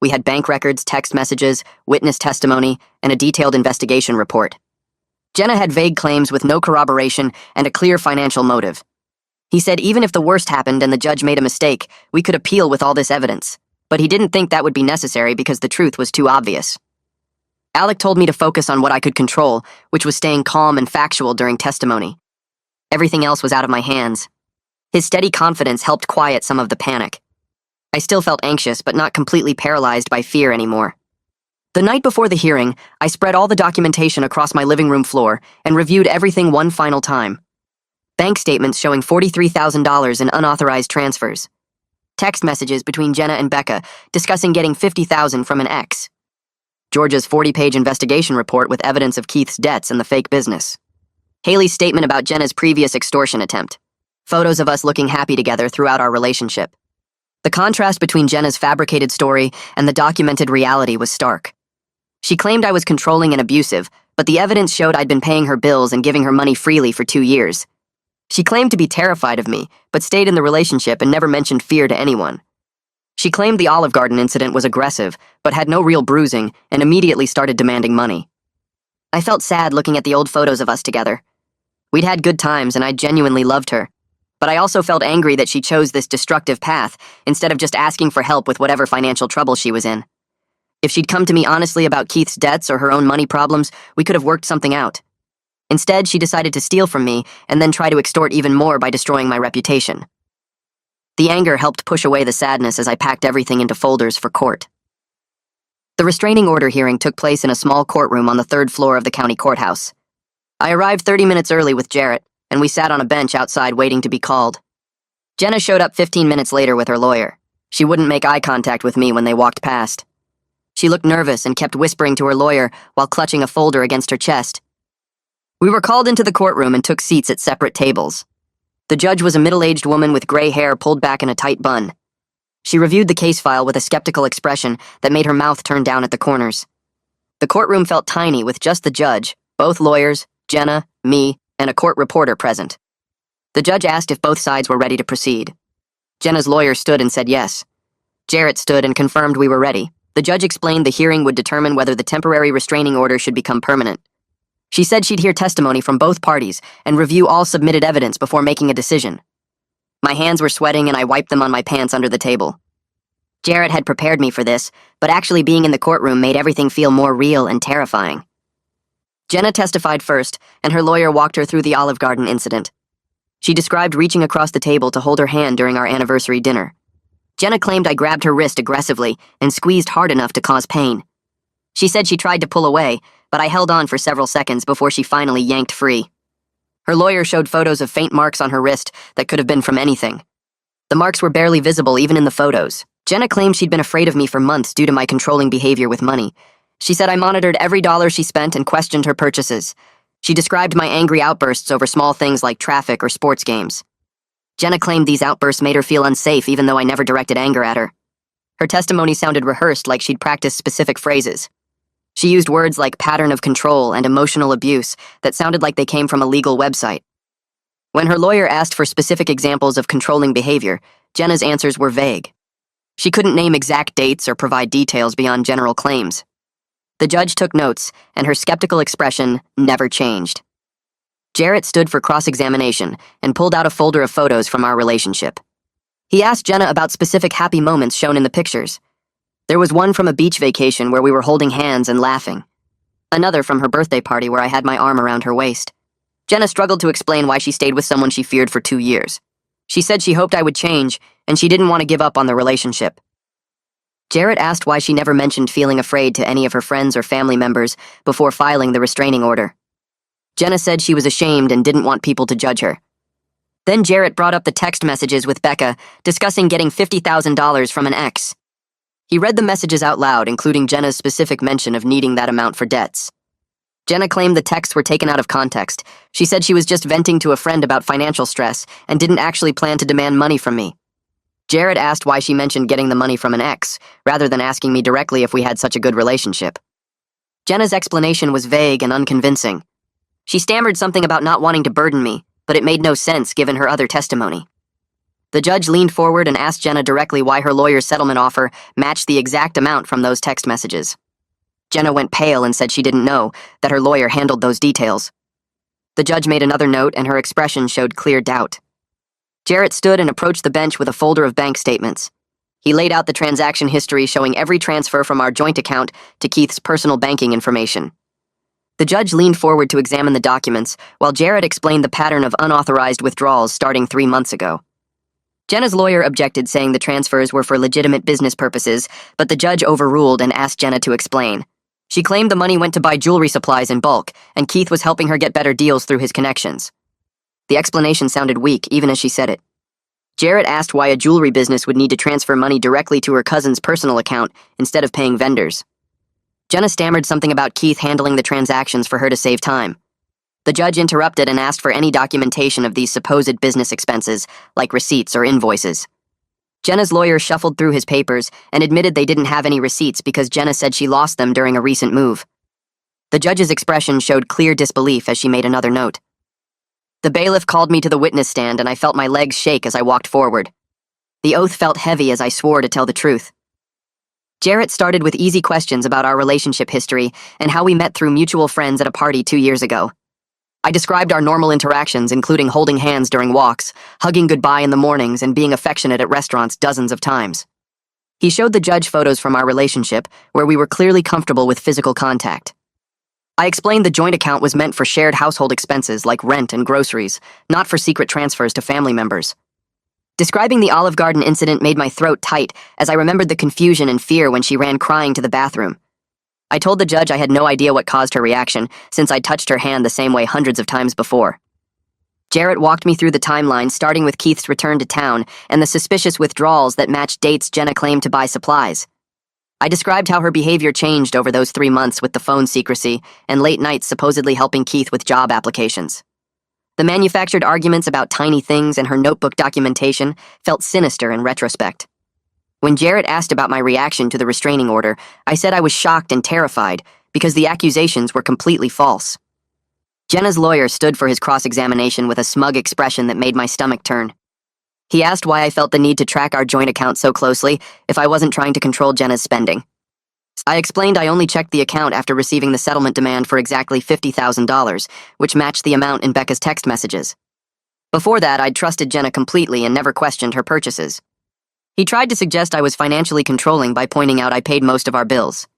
We had bank records, text messages, witness testimony, and a detailed investigation report. Jenna had vague claims with no corroboration and a clear financial motive. He said even if the worst happened and the judge made a mistake, we could appeal with all this evidence. But he didn't think that would be necessary because the truth was too obvious. Alec told me to focus on what I could control, which was staying calm and factual during testimony. Everything else was out of my hands. His steady confidence helped quiet some of the panic. I still felt anxious, but not completely paralyzed by fear anymore. The night before the hearing, I spread all the documentation across my living room floor and reviewed everything one final time. Bank statements showing $43,000 in unauthorized transfers. Text messages between Jenna and Becca discussing getting $50,000 from an ex. Georgia's 40-page investigation report with evidence of Keith's debts and the fake business. Haley's statement about Jenna's previous extortion attempt. Photos of us looking happy together throughout our relationship. The contrast between Jenna's fabricated story and the documented reality was stark. She claimed I was controlling and abusive, but the evidence showed I'd been paying her bills and giving her money freely for 2 years. She claimed to be terrified of me, but stayed in the relationship and never mentioned fear to anyone. She claimed the Olive Garden incident was aggressive, but had no real bruising, and immediately started demanding money. I felt sad looking at the old photos of us together. We'd had good times and I genuinely loved her. But I also felt angry that she chose this destructive path instead of just asking for help with whatever financial trouble she was in. If she'd come to me honestly about Keith's debts or her own money problems, we could have worked something out. Instead, she decided to steal from me and then try to extort even more by destroying my reputation. The anger helped push away the sadness as I packed everything into folders for court. The restraining order hearing took place in a small courtroom on the 3rd floor of the county courthouse. I arrived 30 minutes early with Jarrett, and we sat on a bench outside waiting to be called. Jenna showed up 15 minutes later with her lawyer. She wouldn't make eye contact with me when they walked past. She looked nervous and kept whispering to her lawyer while clutching a folder against her chest. We were called into the courtroom and took seats at separate tables. The judge was a middle-aged woman with gray hair pulled back in a tight bun. She reviewed the case file with a skeptical expression that made her mouth turn down at the corners. The courtroom felt tiny with just the judge, both lawyers, Jenna, me, and a court reporter present. The judge asked if both sides were ready to proceed. Jenna's lawyer stood and said yes. Jarrett stood and confirmed we were ready. The judge explained the hearing would determine whether the temporary restraining order should become permanent. She said she'd hear testimony from both parties and review all submitted evidence before making a decision. My hands were sweating and I wiped them on my pants under the table. Jarrett had prepared me for this, but actually being in the courtroom made everything feel more real and terrifying. Jenna testified first, and her lawyer walked her through the Olive Garden incident. She described reaching across the table to hold her hand during our anniversary dinner. Jenna claimed I grabbed her wrist aggressively and squeezed hard enough to cause pain. She said she tried to pull away, but I held on for several seconds before she finally yanked free. Her lawyer showed photos of faint marks on her wrist that could have been from anything. The marks were barely visible even in the photos. Jenna claimed she'd been afraid of me for months due to my controlling behavior with money. She said I monitored every dollar she spent and questioned her purchases. She described my angry outbursts over small things like traffic or sports games. Jenna claimed these outbursts made her feel unsafe even though I never directed anger at her. Her testimony sounded rehearsed, like she'd practiced specific phrases. She used words like pattern of control and emotional abuse that sounded like they came from a legal website. When her lawyer asked for specific examples of controlling behavior, Jenna's answers were vague. She couldn't name exact dates or provide details beyond general claims. The judge took notes, and her skeptical expression never changed. Jarrett stood for cross-examination and pulled out a folder of photos from our relationship. He asked Jenna about specific happy moments shown in the pictures. There was one from a beach vacation where we were holding hands and laughing. Another from her birthday party where I had my arm around her waist. Jenna struggled to explain why she stayed with someone she feared for 2 years. She said she hoped I would change, and she didn't want to give up on the relationship. Jarrett asked why she never mentioned feeling afraid to any of her friends or family members before filing the restraining order. Jenna said she was ashamed and didn't want people to judge her. Then Jarrett brought up the text messages with Becca, discussing getting $50,000 from an ex. He read the messages out loud, including Jenna's specific mention of needing that amount for debts. Jenna claimed the texts were taken out of context. She said she was just venting to a friend about financial stress and didn't actually plan to demand money from me. Jarrett asked why she mentioned getting the money from an ex, rather than asking me directly if we had such a good relationship. Jenna's explanation was vague and unconvincing. She stammered something about not wanting to burden me, but it made no sense given her other testimony. The judge leaned forward and asked Jenna directly why her lawyer's settlement offer matched the exact amount from those text messages. Jenna went pale and said she didn't know, that her lawyer handled those details. The judge made another note and her expression showed clear doubt. Jarrett stood and approached the bench with a folder of bank statements. He laid out the transaction history showing every transfer from our joint account to Keith's personal banking information. The judge leaned forward to examine the documents, while Jarrett explained the pattern of unauthorized withdrawals starting 3 months ago. Jenna's lawyer objected, saying the transfers were for legitimate business purposes, but the judge overruled and asked Jenna to explain. She claimed the money went to buy jewelry supplies in bulk, and Keith was helping her get better deals through his connections. The explanation sounded weak, even as she said it. Jarrett asked why a jewelry business would need to transfer money directly to her cousin's personal account instead of paying vendors. Jenna stammered something about Keith handling the transactions for her to save time. The judge interrupted and asked for any documentation of these supposed business expenses, like receipts or invoices. Jenna's lawyer shuffled through his papers and admitted they didn't have any receipts because Jenna said she lost them during a recent move. The judge's expression showed clear disbelief as she made another note. The bailiff called me to the witness stand and I felt my legs shake as I walked forward. The oath felt heavy as I swore to tell the truth. Jarrett started with easy questions about our relationship history and how we met through mutual friends at a party 2 years ago. I described our normal interactions, including holding hands during walks, hugging goodbye in the mornings, and being affectionate at restaurants dozens of times. He showed the judge photos from our relationship, where we were clearly comfortable with physical contact. I explained the joint account was meant for shared household expenses like rent and groceries, not for secret transfers to family members. Describing the Olive Garden incident made my throat tight as I remembered the confusion and fear when she ran crying to the bathroom. I told the judge I had no idea what caused her reaction, since I'd touched her hand the same way hundreds of times before. Jarrett walked me through the timeline, starting with Keith's return to town and the suspicious withdrawals that matched dates Jenna claimed to buy supplies. I described how her behavior changed over those 3 months with the phone secrecy and late nights supposedly helping Keith with job applications. The manufactured arguments about tiny things and her notebook documentation felt sinister in retrospect. When Jarrett asked about my reaction to the restraining order, I said I was shocked and terrified because the accusations were completely false. Jenna's lawyer stood for his cross-examination with a smug expression that made my stomach turn. He asked why I felt the need to track our joint account so closely if I wasn't trying to control Jenna's spending. I explained I only checked the account after receiving the settlement demand for exactly $50,000, which matched the amount in Becca's text messages. Before that, I'd trusted Jenna completely and never questioned her purchases. He tried to suggest I was financially controlling by pointing out I paid most of our bills.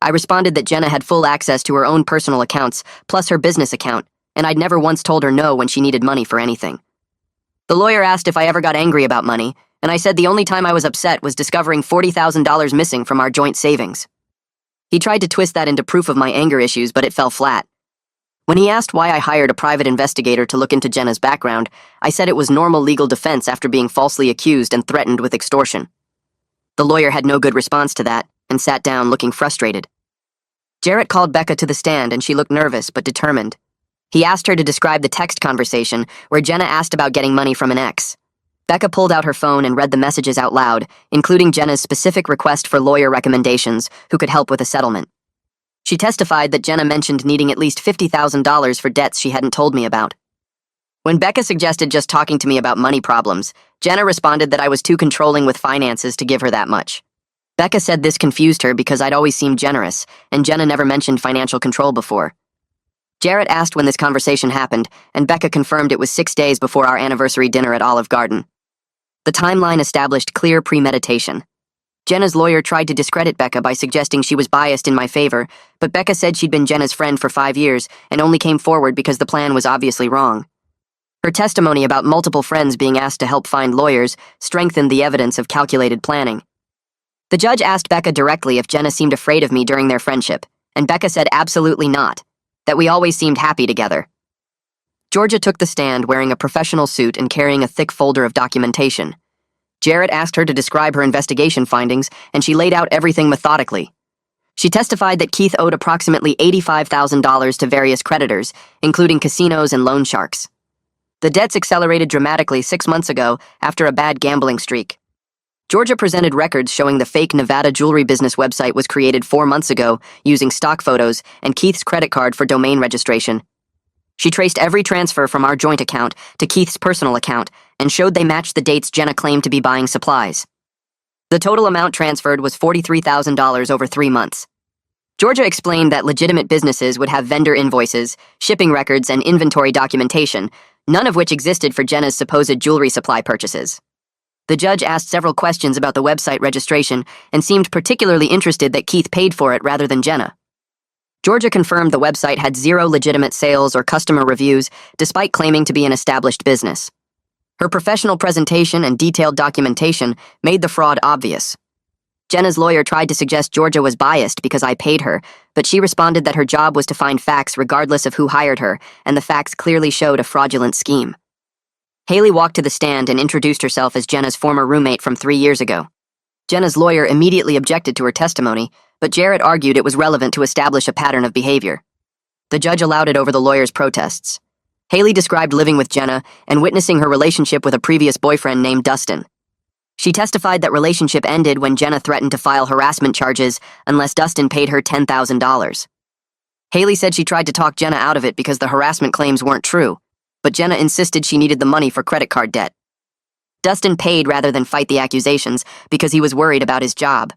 I responded that Jenna had full access to her own personal accounts, plus her business account, and I'd never once told her no when she needed money for anything. The lawyer asked if I ever got angry about money, and I said the only time I was upset was discovering $40,000 missing from our joint savings. He tried to twist that into proof of my anger issues, but it fell flat. When he asked why I hired a private investigator to look into Jenna's background, I said it was normal legal defense after being falsely accused and threatened with extortion. The lawyer had no good response to that, and sat down looking frustrated. Jarrett called Becca to the stand and she looked nervous but determined. He asked her to describe the text conversation where Jenna asked about getting money from an ex. Becca pulled out her phone and read the messages out loud, including Jenna's specific request for lawyer recommendations who could help with a settlement. She testified that Jenna mentioned needing at least $50,000 for debts she hadn't told me about. When Becca suggested just talking to me about money problems, Jenna responded that I was too controlling with finances to give her that much. Becca said this confused her because I'd always seemed generous, and Jenna never mentioned financial control before. Jarrett asked when this conversation happened, and Becca confirmed it was 6 days before our anniversary dinner at Olive Garden. The timeline established clear premeditation. Jenna's lawyer tried to discredit Becca by suggesting she was biased in my favor, but Becca said she'd been Jenna's friend for 5 years and only came forward because the plan was obviously wrong. Her testimony about multiple friends being asked to help find lawyers strengthened the evidence of calculated planning. The judge asked Becca directly if Jenna seemed afraid of me during their friendship, and Becca said absolutely not, that we always seemed happy together. Georgia took the stand wearing a professional suit and carrying a thick folder of documentation. Jarrett asked her to describe her investigation findings, and she laid out everything methodically. She testified that Keith owed approximately $85,000 to various creditors, including casinos and loan sharks. The debts accelerated dramatically 6 months ago after a bad gambling streak. Georgia presented records showing the fake Nevada jewelry business website was created 4 months ago using stock photos and Keith's credit card for domain registration. She traced every transfer from our joint account to Keith's personal account and showed they matched the dates Jenna claimed to be buying supplies. The total amount transferred was $43,000 over 3 months. Georgia explained that legitimate businesses would have vendor invoices, shipping records, and inventory documentation, none of which existed for Jenna's supposed jewelry supply purchases. The judge asked several questions about the website registration and seemed particularly interested that Keith paid for it rather than Jenna. Georgia confirmed the website had 0 legitimate sales or customer reviews, despite claiming to be an established business. Her professional presentation and detailed documentation made the fraud obvious. Jenna's lawyer tried to suggest Georgia was biased because I paid her, but she responded that her job was to find facts regardless of who hired her, and the facts clearly showed a fraudulent scheme. Haley walked to the stand and introduced herself as Jenna's former roommate from 3 years ago. Jenna's lawyer immediately objected to her testimony, but Jarrett argued it was relevant to establish a pattern of behavior. The judge allowed it over the lawyer's protests. Haley described living with Jenna and witnessing her relationship with a previous boyfriend named Dustin. She testified that relationship ended when Jenna threatened to file harassment charges unless Dustin paid her $10,000. Haley said she tried to talk Jenna out of it because the harassment claims weren't true, but Jenna insisted she needed the money for credit card debt. Dustin paid rather than fight the accusations because he was worried about his job.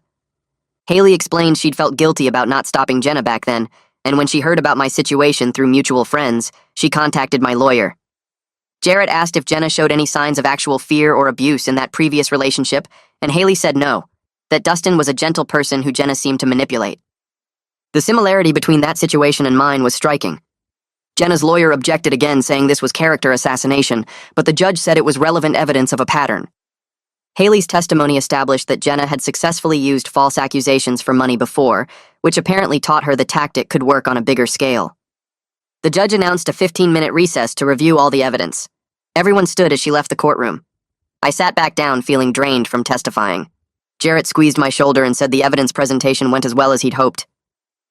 Haley explained she'd felt guilty about not stopping Jenna back then, and when she heard about my situation through mutual friends, she contacted my lawyer. Jarrett asked if Jenna showed any signs of actual fear or abuse in that previous relationship, and Haley said no, that Dustin was a gentle person who Jenna seemed to manipulate. The similarity between that situation and mine was striking. Jenna's lawyer objected again, saying this was character assassination, but the judge said it was relevant evidence of a pattern. Haley's testimony established that Jenna had successfully used false accusations for money before, which apparently taught her the tactic could work on a bigger scale. The judge announced a 15-minute recess to review all the evidence. Everyone stood as she left the courtroom. I sat back down, feeling drained from testifying. Jarrett squeezed my shoulder and said the evidence presentation went as well as he'd hoped.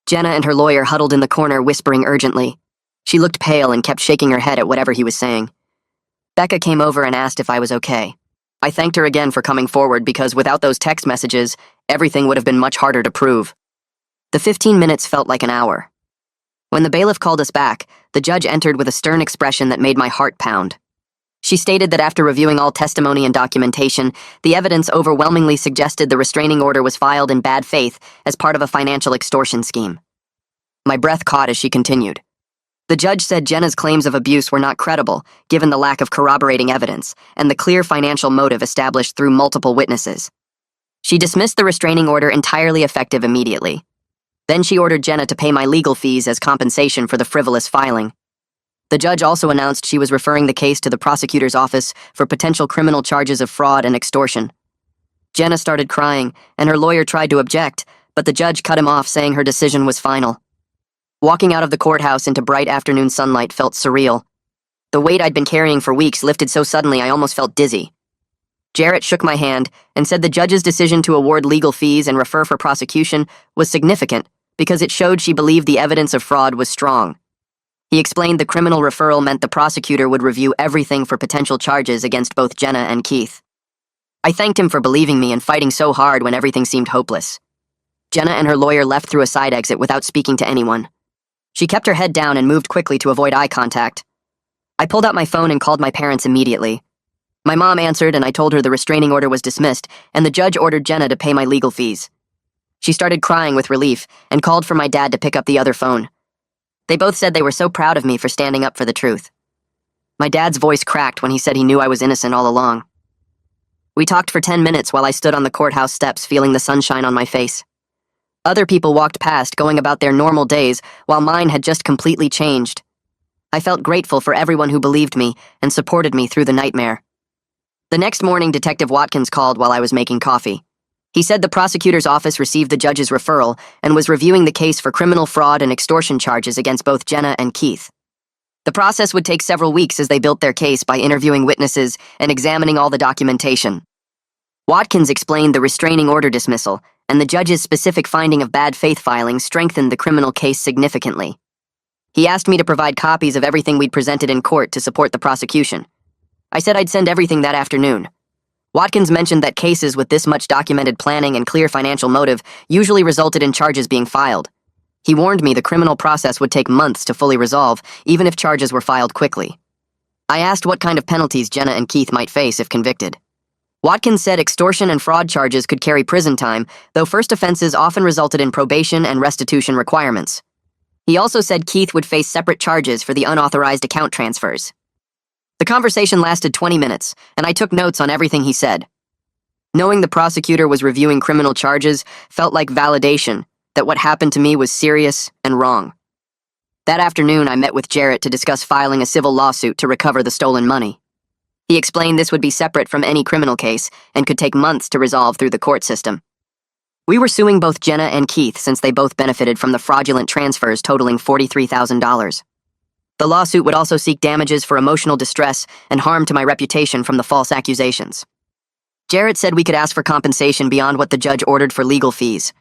Jenna and her lawyer huddled in the corner, whispering urgently. She looked pale and kept shaking her head at whatever he was saying. Becca came over and asked if I was okay. I thanked her again for coming forward because without those text messages, everything would have been much harder to prove. The 15 minutes felt like an hour. When the bailiff called us back, the judge entered with a stern expression that made my heart pound. She stated that after reviewing all testimony and documentation, the evidence overwhelmingly suggested the restraining order was filed in bad faith as part of a financial extortion scheme. My breath caught as she continued. The judge said Jenna's claims of abuse were not credible, given the lack of corroborating evidence and the clear financial motive established through multiple witnesses. She dismissed the restraining order entirely effective immediately. Then she ordered Jenna to pay my legal fees as compensation for the frivolous filing. The judge also announced she was referring the case to the prosecutor's office for potential criminal charges of fraud and extortion. Jenna started crying, and her lawyer tried to object, but the judge cut him off, saying her decision was final. Walking out of the courthouse into bright afternoon sunlight felt surreal. The weight I'd been carrying for weeks lifted so suddenly I almost felt dizzy. Jarrett shook my hand and said the judge's decision to award legal fees and refer for prosecution was significant because it showed she believed the evidence of fraud was strong. He explained the criminal referral meant the prosecutor would review everything for potential charges against both Jenna and Keith. I thanked him for believing me and fighting so hard when everything seemed hopeless. Jenna and her lawyer left through a side exit without speaking to anyone. She kept her head down and moved quickly to avoid eye contact. I pulled out my phone and called my parents immediately. My mom answered and I told her the restraining order was dismissed and the judge ordered Jenna to pay my legal fees. She started crying with relief and called for my dad to pick up the other phone. They both said they were so proud of me for standing up for the truth. My dad's voice cracked when he said he knew I was innocent all along. We talked for 10 minutes while I stood on the courthouse steps feeling the sunshine on my face. Other people walked past, going about their normal days, while mine had just completely changed. I felt grateful for everyone who believed me and supported me through the nightmare. The next morning, Detective Watkins called while I was making coffee. He said the prosecutor's office received the judge's referral and was reviewing the case for criminal fraud and extortion charges against both Jenna and Keith. The process would take several weeks as they built their case by interviewing witnesses and examining all the documentation. Watkins explained the restraining order dismissal, and the judge's specific finding of bad faith filing strengthened the criminal case significantly. He asked me to provide copies of everything we'd presented in court to support the prosecution. I said I'd send everything that afternoon. Watkins mentioned that cases with this much documented planning and clear financial motive usually resulted in charges being filed. He warned me the criminal process would take months to fully resolve, even if charges were filed quickly. I asked what kind of penalties Jenna and Keith might face if convicted. Watkins said extortion and fraud charges could carry prison time, though first offenses often resulted in probation and restitution requirements. He also said Keith would face separate charges for the unauthorized account transfers. The conversation lasted 20 minutes, and I took notes on everything he said. Knowing the prosecutor was reviewing criminal charges felt like validation that what happened to me was serious and wrong. That afternoon, I met with Jarrett to discuss filing a civil lawsuit to recover the stolen money. He explained this would be separate from any criminal case and could take months to resolve through the court system. We were suing both Jenna and Keith since they both benefited from the fraudulent transfers totaling $43,000. The lawsuit would also seek damages for emotional distress and harm to my reputation from the false accusations. Jarrett said we could ask for compensation beyond what the judge ordered for legal fees.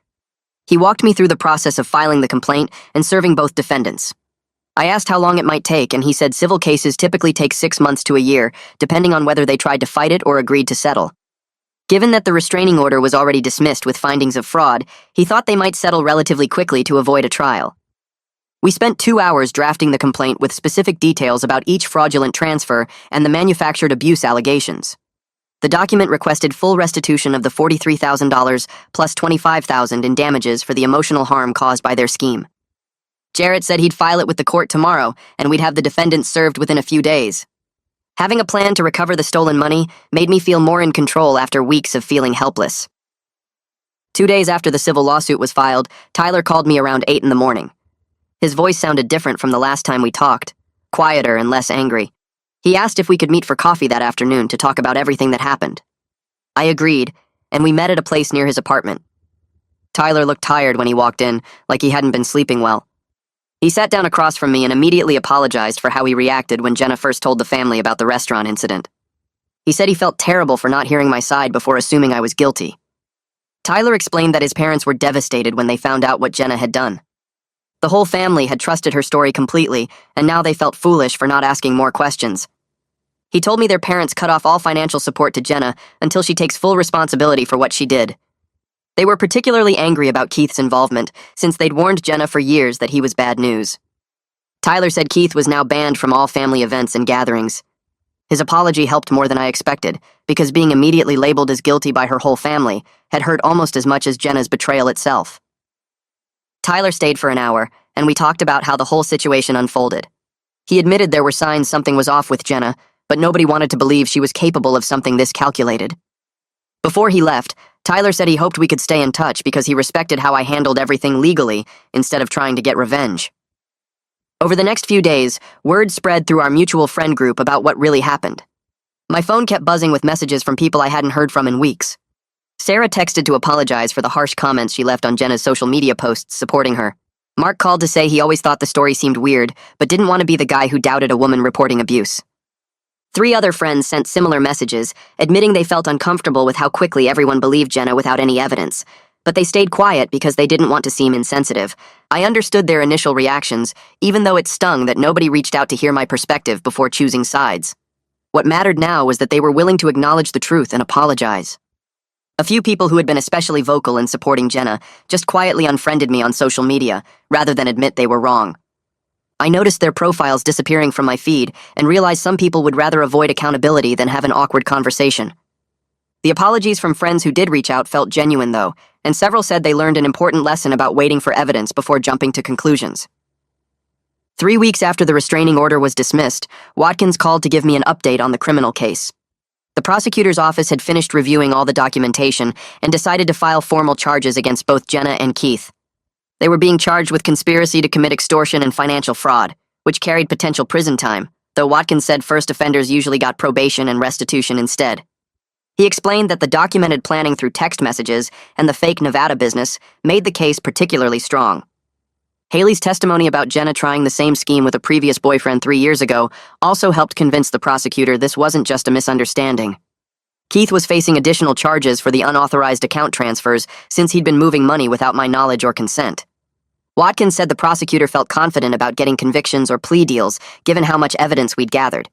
He walked me through the process of filing the complaint and serving both defendants. I asked how long it might take, and he said civil cases typically take 6 months to a year, depending on whether they tried to fight it or agreed to settle. Given that the restraining order was already dismissed with findings of fraud, he thought they might settle relatively quickly to avoid a trial. We spent 2 hours drafting the complaint with specific details about each fraudulent transfer and the manufactured abuse allegations. The document requested full restitution of the $43,000 plus $25,000 in damages for the emotional harm caused by their scheme. Jarrett said he'd file it with the court tomorrow, and we'd have the defendants served within a few days. Having a plan to recover the stolen money made me feel more in control after weeks of feeling helpless. 2 days after the civil lawsuit was filed, Tyler called me around 8 in the morning. His voice sounded different from the last time we talked, quieter and less angry. He asked if we could meet for coffee that afternoon to talk about everything that happened. I agreed, and we met at a place near his apartment. Tyler looked tired when he walked in, like he hadn't been sleeping well. He sat down across from me and immediately apologized for how he reacted when Jenna first told the family about the restaurant incident. He said he felt terrible for not hearing my side before assuming I was guilty. Tyler explained that his parents were devastated when they found out what Jenna had done. The whole family had trusted her story completely, and now they felt foolish for not asking more questions. He told me their parents cut off all financial support to Jenna until she takes full responsibility for what she did. They were particularly angry about Keith's involvement, since they'd warned Jenna for years that he was bad news. Tyler said Keith was now banned from all family events and gatherings. His apology helped more than I expected, because being immediately labeled as guilty by her whole family had hurt almost as much as Jenna's betrayal itself. Tyler stayed for an hour, and we talked about how the whole situation unfolded. He admitted there were signs something was off with Jenna, but nobody wanted to believe she was capable of something this calculated. Before he left, Tyler said he hoped we could stay in touch because he respected how I handled everything legally instead of trying to get revenge. Over the next few days, word spread through our mutual friend group about what really happened. My phone kept buzzing with messages from people I hadn't heard from in weeks. Sarah texted to apologize for the harsh comments she left on Jenna's social media posts supporting her. Mark called to say he always thought the story seemed weird, but didn't want to be the guy who doubted a woman reporting abuse. 3 other friends sent similar messages, admitting they felt uncomfortable with how quickly everyone believed Jenna without any evidence, but they stayed quiet because they didn't want to seem insensitive. I understood their initial reactions, even though it stung that nobody reached out to hear my perspective before choosing sides. What mattered now was that they were willing to acknowledge the truth and apologize. A few people who had been especially vocal in supporting Jenna just quietly unfriended me on social media, rather than admit they were wrong. I noticed their profiles disappearing from my feed and realized some people would rather avoid accountability than have an awkward conversation. The apologies from friends who did reach out felt genuine, though, and several said they learned an important lesson about waiting for evidence before jumping to conclusions. 3 weeks after the restraining order was dismissed, Watkins called to give me an update on the criminal case. The prosecutor's office had finished reviewing all the documentation and decided to file formal charges against both Jenna and Keith. They were being charged with conspiracy to commit extortion and financial fraud, which carried potential prison time, though Watkins said first offenders usually got probation and restitution instead. He explained that the documented planning through text messages and the fake Nevada business made the case particularly strong. Haley's testimony about Jenna trying the same scheme with a previous boyfriend 3 years ago also helped convince the prosecutor this wasn't just a misunderstanding. Keith was facing additional charges for the unauthorized account transfers since he'd been moving money without my knowledge or consent. Watkins said the prosecutor felt confident about getting convictions or plea deals, given how much evidence we'd gathered.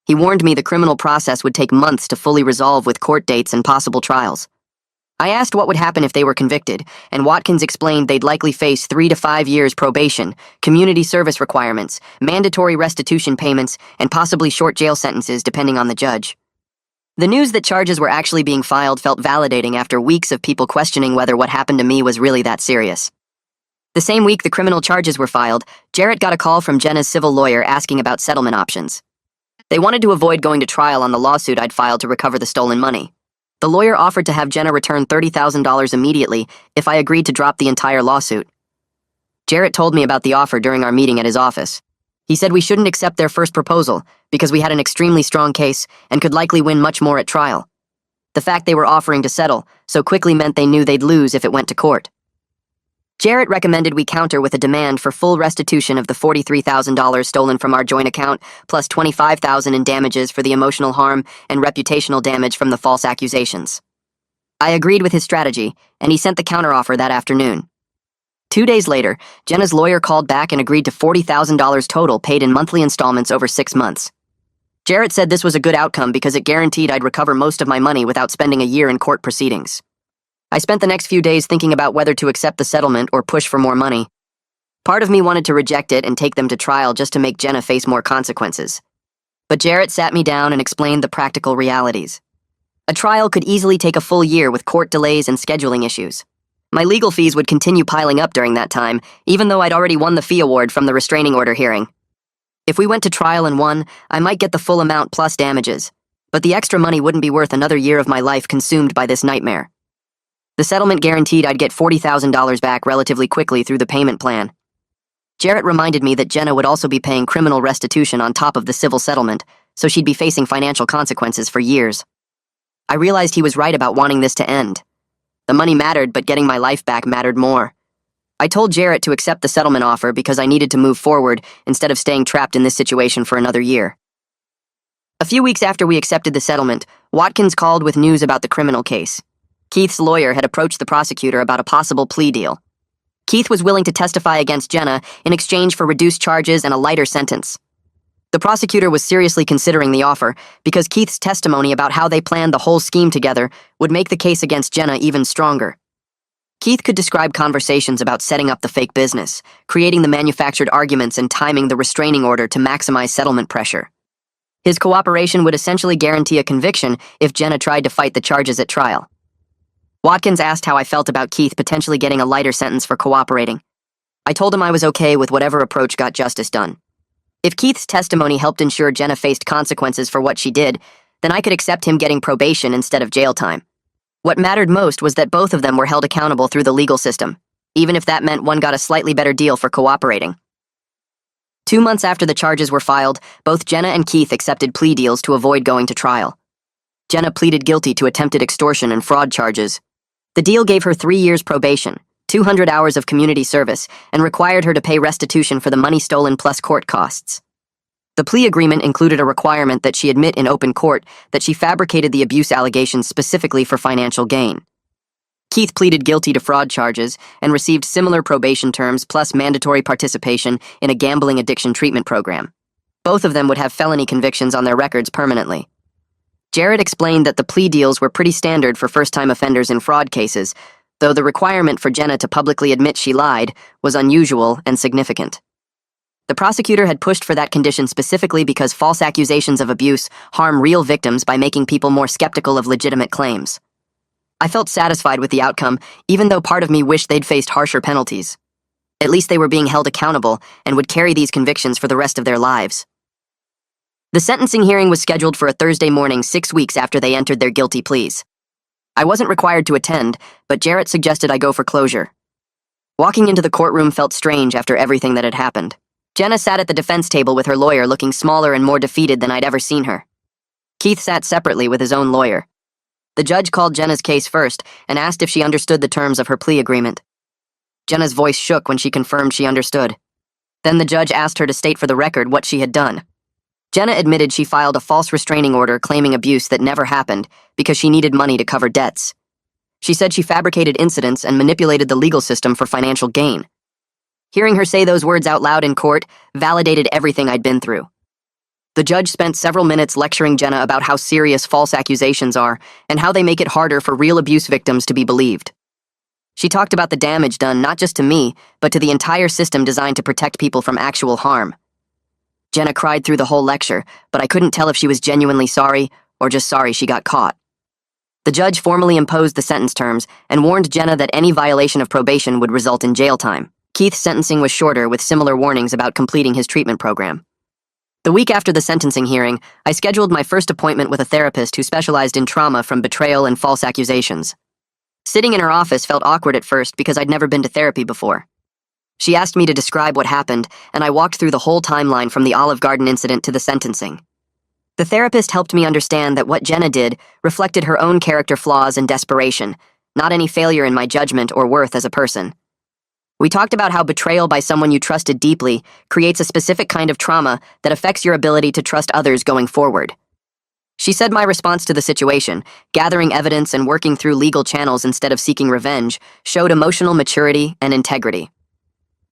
He warned me the criminal process would take months to fully resolve with court dates and possible trials. I asked what would happen if they were convicted, and Watkins explained they'd likely face 3 to 5 years probation, community service requirements, mandatory restitution payments, and possibly short jail sentences depending on the judge. The news that charges were actually being filed felt validating after weeks of people questioning whether what happened to me was really that serious. The same week the criminal charges were filed, Jarrett got a call from Jenna's civil lawyer asking about settlement options. They wanted to avoid going to trial on the lawsuit I'd filed to recover the stolen money. The lawyer offered to have Jenna return $30,000 immediately if I agreed to drop the entire lawsuit. Jarrett told me about the offer during our meeting at his office. He said we shouldn't accept their first proposal because we had an extremely strong case and could likely win much more at trial. The fact they were offering to settle so quickly meant they knew they'd lose if it went to court. Jarrett recommended we counter with a demand for full restitution of the $43,000 stolen from our joint account, plus $25,000 in damages for the emotional harm and reputational damage from the false accusations. I agreed with his strategy, and he sent the counteroffer that afternoon. 2 days later, Jenna's lawyer called back and agreed to $40,000 total paid in monthly installments over 6 months. Jarrett said this was a good outcome because it guaranteed I'd recover most of my money without spending a year in court proceedings. I spent the next few days thinking about whether to accept the settlement or push for more money. Part of me wanted to reject it and take them to trial just to make Jenna face more consequences. But Jarrett sat me down and explained the practical realities. A trial could easily take a full year with court delays and scheduling issues. My legal fees would continue piling up during that time, even though I'd already won the fee award from the restraining order hearing. If we went to trial and won, I might get the full amount plus damages, but the extra money wouldn't be worth another year of my life consumed by this nightmare. The settlement guaranteed I'd get $40,000 back relatively quickly through the payment plan. Jarrett reminded me that Jenna would also be paying criminal restitution on top of the civil settlement, so she'd be facing financial consequences for years. I realized he was right about wanting this to end. The money mattered, but getting my life back mattered more. I told Jarrett to accept the settlement offer because I needed to move forward instead of staying trapped in this situation for another year. A few weeks after we accepted the settlement, Watkins called with news about the criminal case. Keith's lawyer had approached the prosecutor about a possible plea deal. Keith was willing to testify against Jenna in exchange for reduced charges and a lighter sentence. The prosecutor was seriously considering the offer because Keith's testimony about how they planned the whole scheme together would make the case against Jenna even stronger. Keith could describe conversations about setting up the fake business, creating the manufactured arguments, and timing the restraining order to maximize settlement pressure. His cooperation would essentially guarantee a conviction if Jenna tried to fight the charges at trial. Watkins asked how I felt about Keith potentially getting a lighter sentence for cooperating. I told him I was okay with whatever approach got justice done. If Keith's testimony helped ensure Jenna faced consequences for what she did, then I could accept him getting probation instead of jail time. What mattered most was that both of them were held accountable through the legal system, even if that meant one got a slightly better deal for cooperating. 2 months after the charges were filed, both Jenna and Keith accepted plea deals to avoid going to trial. Jenna pleaded guilty to attempted extortion and fraud charges. The deal gave her 3 years probation, 200 hours of community service, and required her to pay restitution for the money stolen plus court costs. The plea agreement included a requirement that she admit in open court that she fabricated the abuse allegations specifically for financial gain. Keith pleaded guilty to fraud charges and received similar probation terms plus mandatory participation in a gambling addiction treatment program. Both of them would have felony convictions on their records permanently. Jarrett explained that the plea deals were pretty standard for first-time offenders in fraud cases, though the requirement for Jenna to publicly admit she lied was unusual and significant. The prosecutor had pushed for that condition specifically because false accusations of abuse harm real victims by making people more skeptical of legitimate claims. I felt satisfied with the outcome, even though part of me wished they'd faced harsher penalties. At least they were being held accountable and would carry these convictions for the rest of their lives. The sentencing hearing was scheduled for a Thursday morning 6 weeks after they entered their guilty pleas. I wasn't required to attend, but Jarrett suggested I go for closure. Walking into the courtroom felt strange after everything that had happened. Jenna sat at the defense table with her lawyer looking smaller and more defeated than I'd ever seen her. Keith sat separately with his own lawyer. The judge called Jenna's case first and asked if she understood the terms of her plea agreement. Jenna's voice shook when she confirmed she understood. Then the judge asked her to state for the record what she had done. Jenna admitted she filed a false restraining order claiming abuse that never happened because she needed money to cover debts. She said she fabricated incidents and manipulated the legal system for financial gain. Hearing her say those words out loud in court validated everything I'd been through. The judge spent several minutes lecturing Jenna about how serious false accusations are and how they make it harder for real abuse victims to be believed. She talked about the damage done not just to me, but to the entire system designed to protect people from actual harm. Jenna cried through the whole lecture, but I couldn't tell if she was genuinely sorry or just sorry she got caught. The judge formally imposed the sentence terms and warned Jenna that any violation of probation would result in jail time. Keith's sentencing was shorter, with similar warnings about completing his treatment program. The week after the sentencing hearing, I scheduled my first appointment with a therapist who specialized in trauma from betrayal and false accusations. Sitting in her office felt awkward at first because I'd never been to therapy before. She asked me to describe what happened, and I walked through the whole timeline from the Olive Garden incident to the sentencing. The therapist helped me understand that what Jenna did reflected her own character flaws and desperation, not any failure in my judgment or worth as a person. We talked about how betrayal by someone you trusted deeply creates a specific kind of trauma that affects your ability to trust others going forward. She said my response to the situation, gathering evidence and working through legal channels instead of seeking revenge, showed emotional maturity and integrity.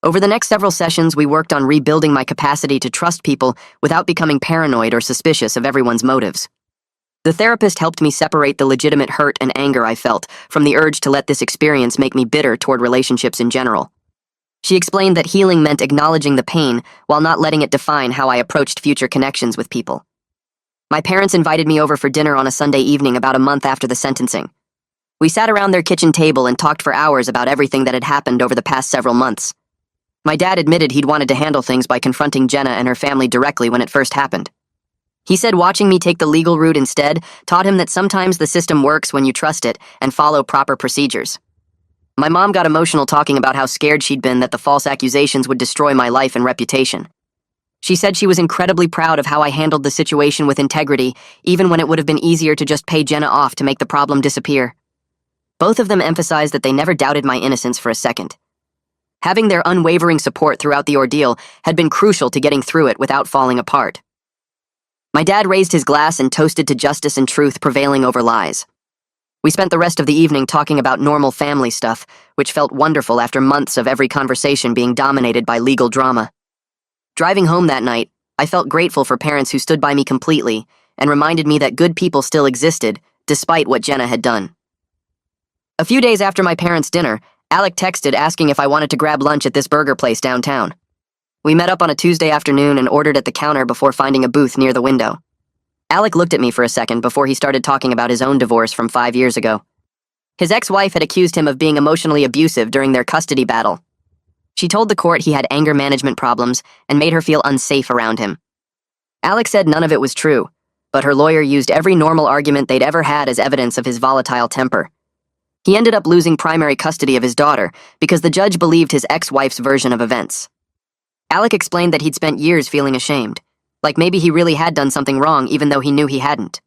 Over the next several sessions, we worked on rebuilding my capacity to trust people without becoming paranoid or suspicious of everyone's motives. The therapist helped me separate the legitimate hurt and anger I felt from the urge to let this experience make me bitter toward relationships in general. She explained that healing meant acknowledging the pain while not letting it define how I approached future connections with people. My parents invited me over for dinner on a Sunday evening about a month after the sentencing. We sat around their kitchen table and talked for hours about everything that had happened over the past several months. My dad admitted he'd wanted to handle things by confronting Jenna and her family directly when it first happened. He said watching me take the legal route instead taught him that sometimes the system works when you trust it and follow proper procedures. My mom got emotional talking about how scared she'd been that the false accusations would destroy my life and reputation. She said she was incredibly proud of how I handled the situation with integrity, even when it would have been easier to just pay Jenna off to make the problem disappear. Both of them emphasized that they never doubted my innocence for a second. Having their unwavering support throughout the ordeal had been crucial to getting through it without falling apart. My dad raised his glass and toasted to justice and truth prevailing over lies. We spent the rest of the evening talking about normal family stuff, which felt wonderful after months of every conversation being dominated by legal drama. Driving home that night, I felt grateful for parents who stood by me completely and reminded me that good people still existed, despite what Jenna had done. A few days after my parents' dinner, Alec texted asking if I wanted to grab lunch at this burger place downtown. We met up on a Tuesday afternoon and ordered at the counter before finding a booth near the window. Alec looked at me for a second before he started talking about his own divorce from 5 years ago. His ex-wife had accused him of being emotionally abusive during their custody battle. She told the court he had anger management problems and made her feel unsafe around him. Alec said none of it was true, but her lawyer used every normal argument they'd ever had as evidence of his volatile temper. He ended up losing primary custody of his daughter because the judge believed his ex-wife's version of events. Alec explained that he'd spent years feeling ashamed, like maybe he really had done something wrong even though he knew he hadn't.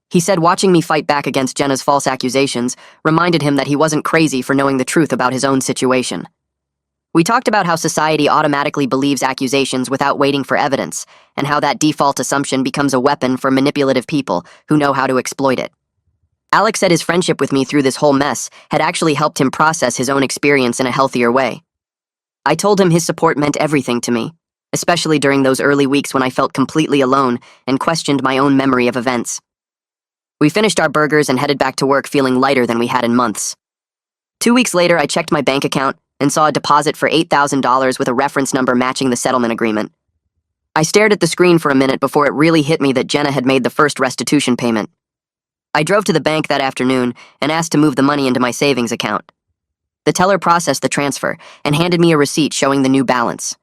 He said watching me fight back against Jenna's false accusations reminded him that he wasn't crazy for knowing the truth about his own situation. We talked about how society automatically believes accusations without waiting for evidence, and how that default assumption becomes a weapon for manipulative people who know how to exploit it. Alec said his friendship with me through this whole mess had actually helped him process his own experience in a healthier way. I told him his support meant everything to me, especially during those early weeks when I felt completely alone and questioned my own memory of events. We finished our burgers and headed back to work feeling lighter than we had in months. 2 weeks later, I checked my bank account and saw a deposit for $8,000 with a reference number matching the settlement agreement. I stared at the screen for a minute before it really hit me that Jenna had made the first restitution payment. I drove to the bank that afternoon and asked to move the money into my savings account. The teller processed the transfer and handed me a receipt showing the new balance.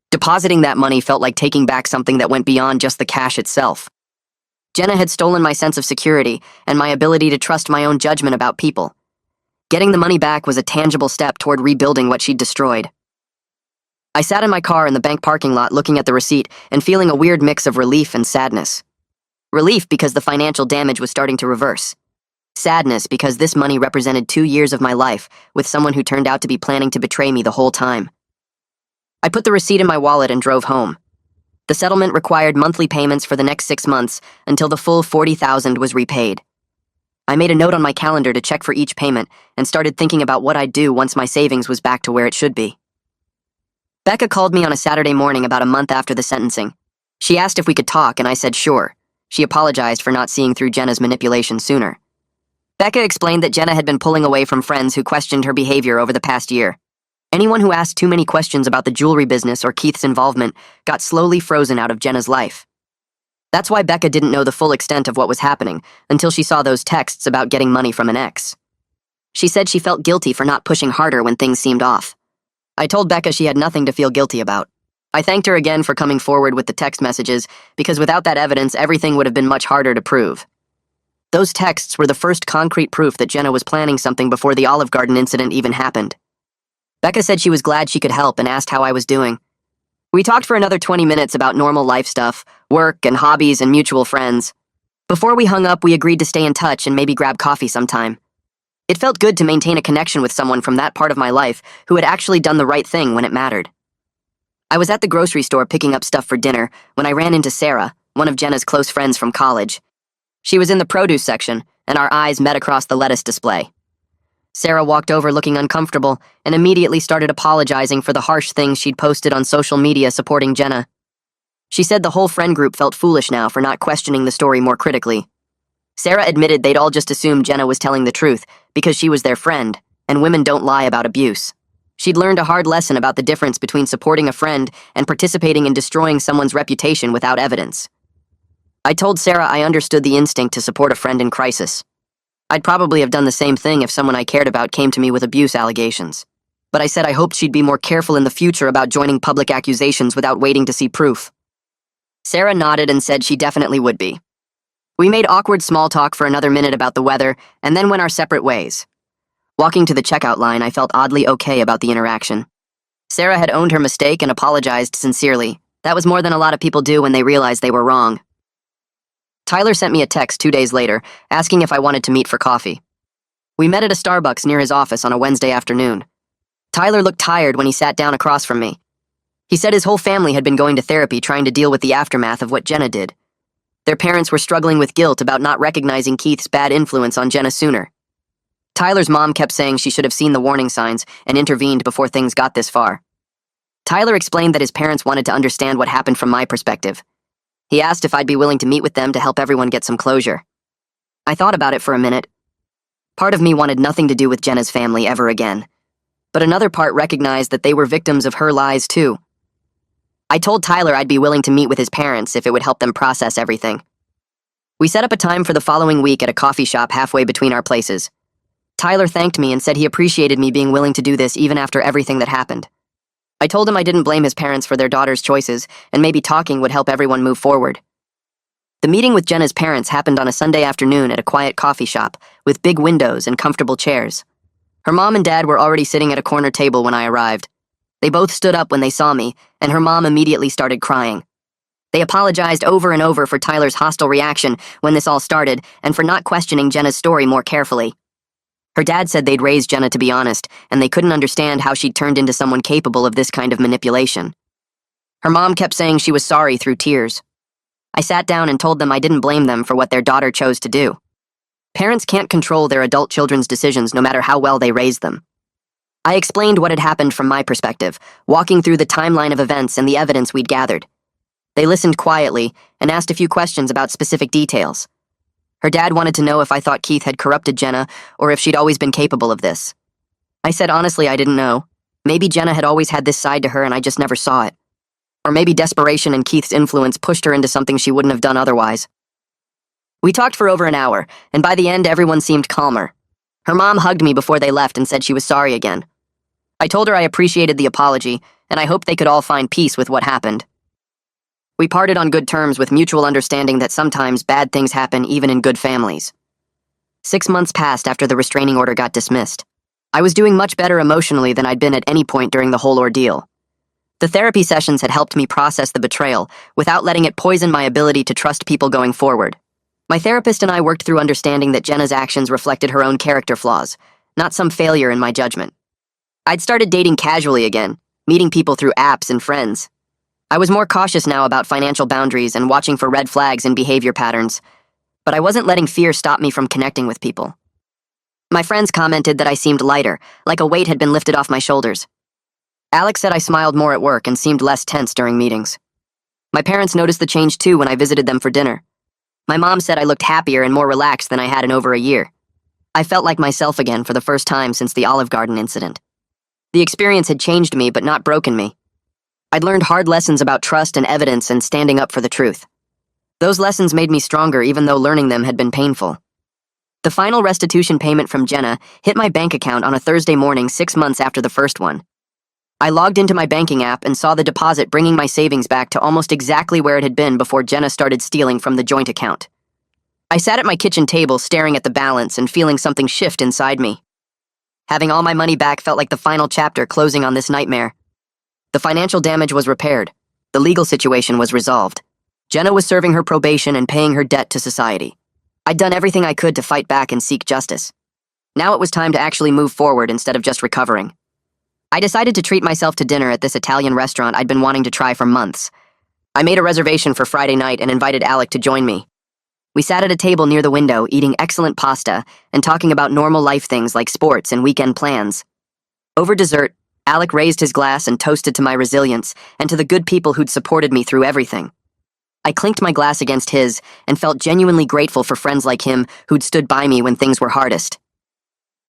Depositing that money felt like taking back something that went beyond just the cash itself. Jenna had stolen my sense of security and my ability to trust my own judgment about people. Getting the money back was a tangible step toward rebuilding what she'd destroyed. I sat in my car in the bank parking lot looking at the receipt and feeling a weird mix of relief and sadness. Relief because the financial damage was starting to reverse. Sadness because this money represented 2 years of my life with someone who turned out to be planning to betray me the whole time. I put the receipt in my wallet and drove home. The settlement required monthly payments for the next 6 months until the full $40,000 was repaid. I made a note on my calendar to check for each payment and started thinking about what I'd do once my savings was back to where it should be. Becca called me on a Saturday morning about a month after the sentencing. She asked if we could talk, and I said sure. She apologized for not seeing through Jenna's manipulation sooner. Becca explained that Jenna had been pulling away from friends who questioned her behavior over the past year. Anyone who asked too many questions about the jewelry business or Keith's involvement got slowly frozen out of Jenna's life. That's why Becca didn't know the full extent of what was happening until she saw those texts about getting money from an ex. She said she felt guilty for not pushing harder when things seemed off. I told Becca she had nothing to feel guilty about. I thanked her again for coming forward with the text messages because without that evidence, everything would have been much harder to prove. Those texts were the first concrete proof that Jenna was planning something before the Olive Garden incident even happened. Becca said she was glad she could help and asked how I was doing. We talked for another 20 minutes about normal life stuff, work and hobbies and mutual friends. Before we hung up, we agreed to stay in touch and maybe grab coffee sometime. It felt good to maintain a connection with someone from that part of my life who had actually done the right thing when it mattered. I was at the grocery store picking up stuff for dinner when I ran into Sarah, one of Jenna's close friends from college. She was in the produce section, and our eyes met across the lettuce display. Sarah walked over looking uncomfortable and immediately started apologizing for the harsh things she'd posted on social media supporting Jenna. She said the whole friend group felt foolish now for not questioning the story more critically. Sarah admitted they'd all just assumed Jenna was telling the truth because she was their friend, and women don't lie about abuse. She'd learned a hard lesson about the difference between supporting a friend and participating in destroying someone's reputation without evidence. I told Sarah I understood the instinct to support a friend in crisis. I'd probably have done the same thing if someone I cared about came to me with abuse allegations. But I said I hoped she'd be more careful in the future about joining public accusations without waiting to see proof. Sarah nodded and said she definitely would be. We made awkward small talk for another minute about the weather, and then went our separate ways. Walking to the checkout line, I felt oddly okay about the interaction. Sarah had owned her mistake and apologized sincerely. That was more than a lot of people do when they realize they were wrong. Tyler sent me a text 2 days later, asking if I wanted to meet for coffee. We met at a Starbucks near his office on a Wednesday afternoon. Tyler looked tired when he sat down across from me. He said his whole family had been going to therapy trying to deal with the aftermath of what Jenna did. Their parents were struggling with guilt about not recognizing Keith's bad influence on Jenna sooner. Tyler's mom kept saying she should have seen the warning signs and intervened before things got this far. Tyler explained that his parents wanted to understand what happened from my perspective. He asked if I'd be willing to meet with them to help everyone get some closure. I thought about it for a minute. Part of me wanted nothing to do with Jenna's family ever again, but another part recognized that they were victims of her lies too. I told Tyler I'd be willing to meet with his parents if it would help them process everything. We set up a time for the following week at a coffee shop halfway between our places. Tyler thanked me and said he appreciated me being willing to do this even after everything that happened. I told him I didn't blame his parents for their daughter's choices, and maybe talking would help everyone move forward. The meeting with Jenna's parents happened on a Sunday afternoon at a quiet coffee shop, with big windows and comfortable chairs. Her mom and dad were already sitting at a corner table when I arrived. They both stood up when they saw me, and her mom immediately started crying. They apologized over and over for Tyler's hostile reaction when this all started, and for not questioning Jenna's story more carefully. Her dad said they'd raised Jenna to be honest, and they couldn't understand how she'd turned into someone capable of this kind of manipulation. Her mom kept saying she was sorry through tears. I sat down and told them I didn't blame them for what their daughter chose to do. Parents can't control their adult children's decisions no matter how well they raised them. I explained what had happened from my perspective, walking through the timeline of events and the evidence we'd gathered. They listened quietly and asked a few questions about specific details. Her dad wanted to know if I thought Keith had corrupted Jenna or if she'd always been capable of this. I said honestly I didn't know. Maybe Jenna had always had this side to her and I just never saw it. Or maybe desperation and Keith's influence pushed her into something she wouldn't have done otherwise. We talked for over an hour, and by the end everyone seemed calmer. Her mom hugged me before they left and said she was sorry again. I told her I appreciated the apology, and I hoped they could all find peace with what happened. We parted on good terms with mutual understanding that sometimes bad things happen even in good families. 6 months passed after the restraining order got dismissed. I was doing much better emotionally than I'd been at any point during the whole ordeal. The therapy sessions had helped me process the betrayal without letting it poison my ability to trust people going forward. My therapist and I worked through understanding that Jenna's actions reflected her own character flaws, not some failure in my judgment. I'd started dating casually again, meeting people through apps and friends. I was more cautious now about financial boundaries and watching for red flags in behavior patterns, but I wasn't letting fear stop me from connecting with people. My friends commented that I seemed lighter, like a weight had been lifted off my shoulders. Alex said I smiled more at work and seemed less tense during meetings. My parents noticed the change too when I visited them for dinner. My mom said I looked happier and more relaxed than I had in over a year. I felt like myself again for the first time since the Olive Garden incident. The experience had changed me but not broken me. I'd learned hard lessons about trust and evidence and standing up for the truth. Those lessons made me stronger even though learning them had been painful. The final restitution payment from Jenna hit my bank account on a Thursday morning 6 months after the first one. I logged into my banking app and saw the deposit bringing my savings back to almost exactly where it had been before Jenna started stealing from the joint account. I sat at my kitchen table staring at the balance and feeling something shift inside me. Having all my money back felt like the final chapter closing on this nightmare. The financial damage was repaired. The legal situation was resolved. Jenna was serving her probation and paying her debt to society. I'd done everything I could to fight back and seek justice. Now it was time to actually move forward instead of just recovering. I decided to treat myself to dinner at this Italian restaurant I'd been wanting to try for months. I made a reservation for Friday night and invited Alec to join me. We sat at a table near the window eating excellent pasta and talking about normal life things like sports and weekend plans. Over dessert, Alec raised his glass and toasted to my resilience and to the good people who'd supported me through everything. I clinked my glass against his and felt genuinely grateful for friends like him who'd stood by me when things were hardest.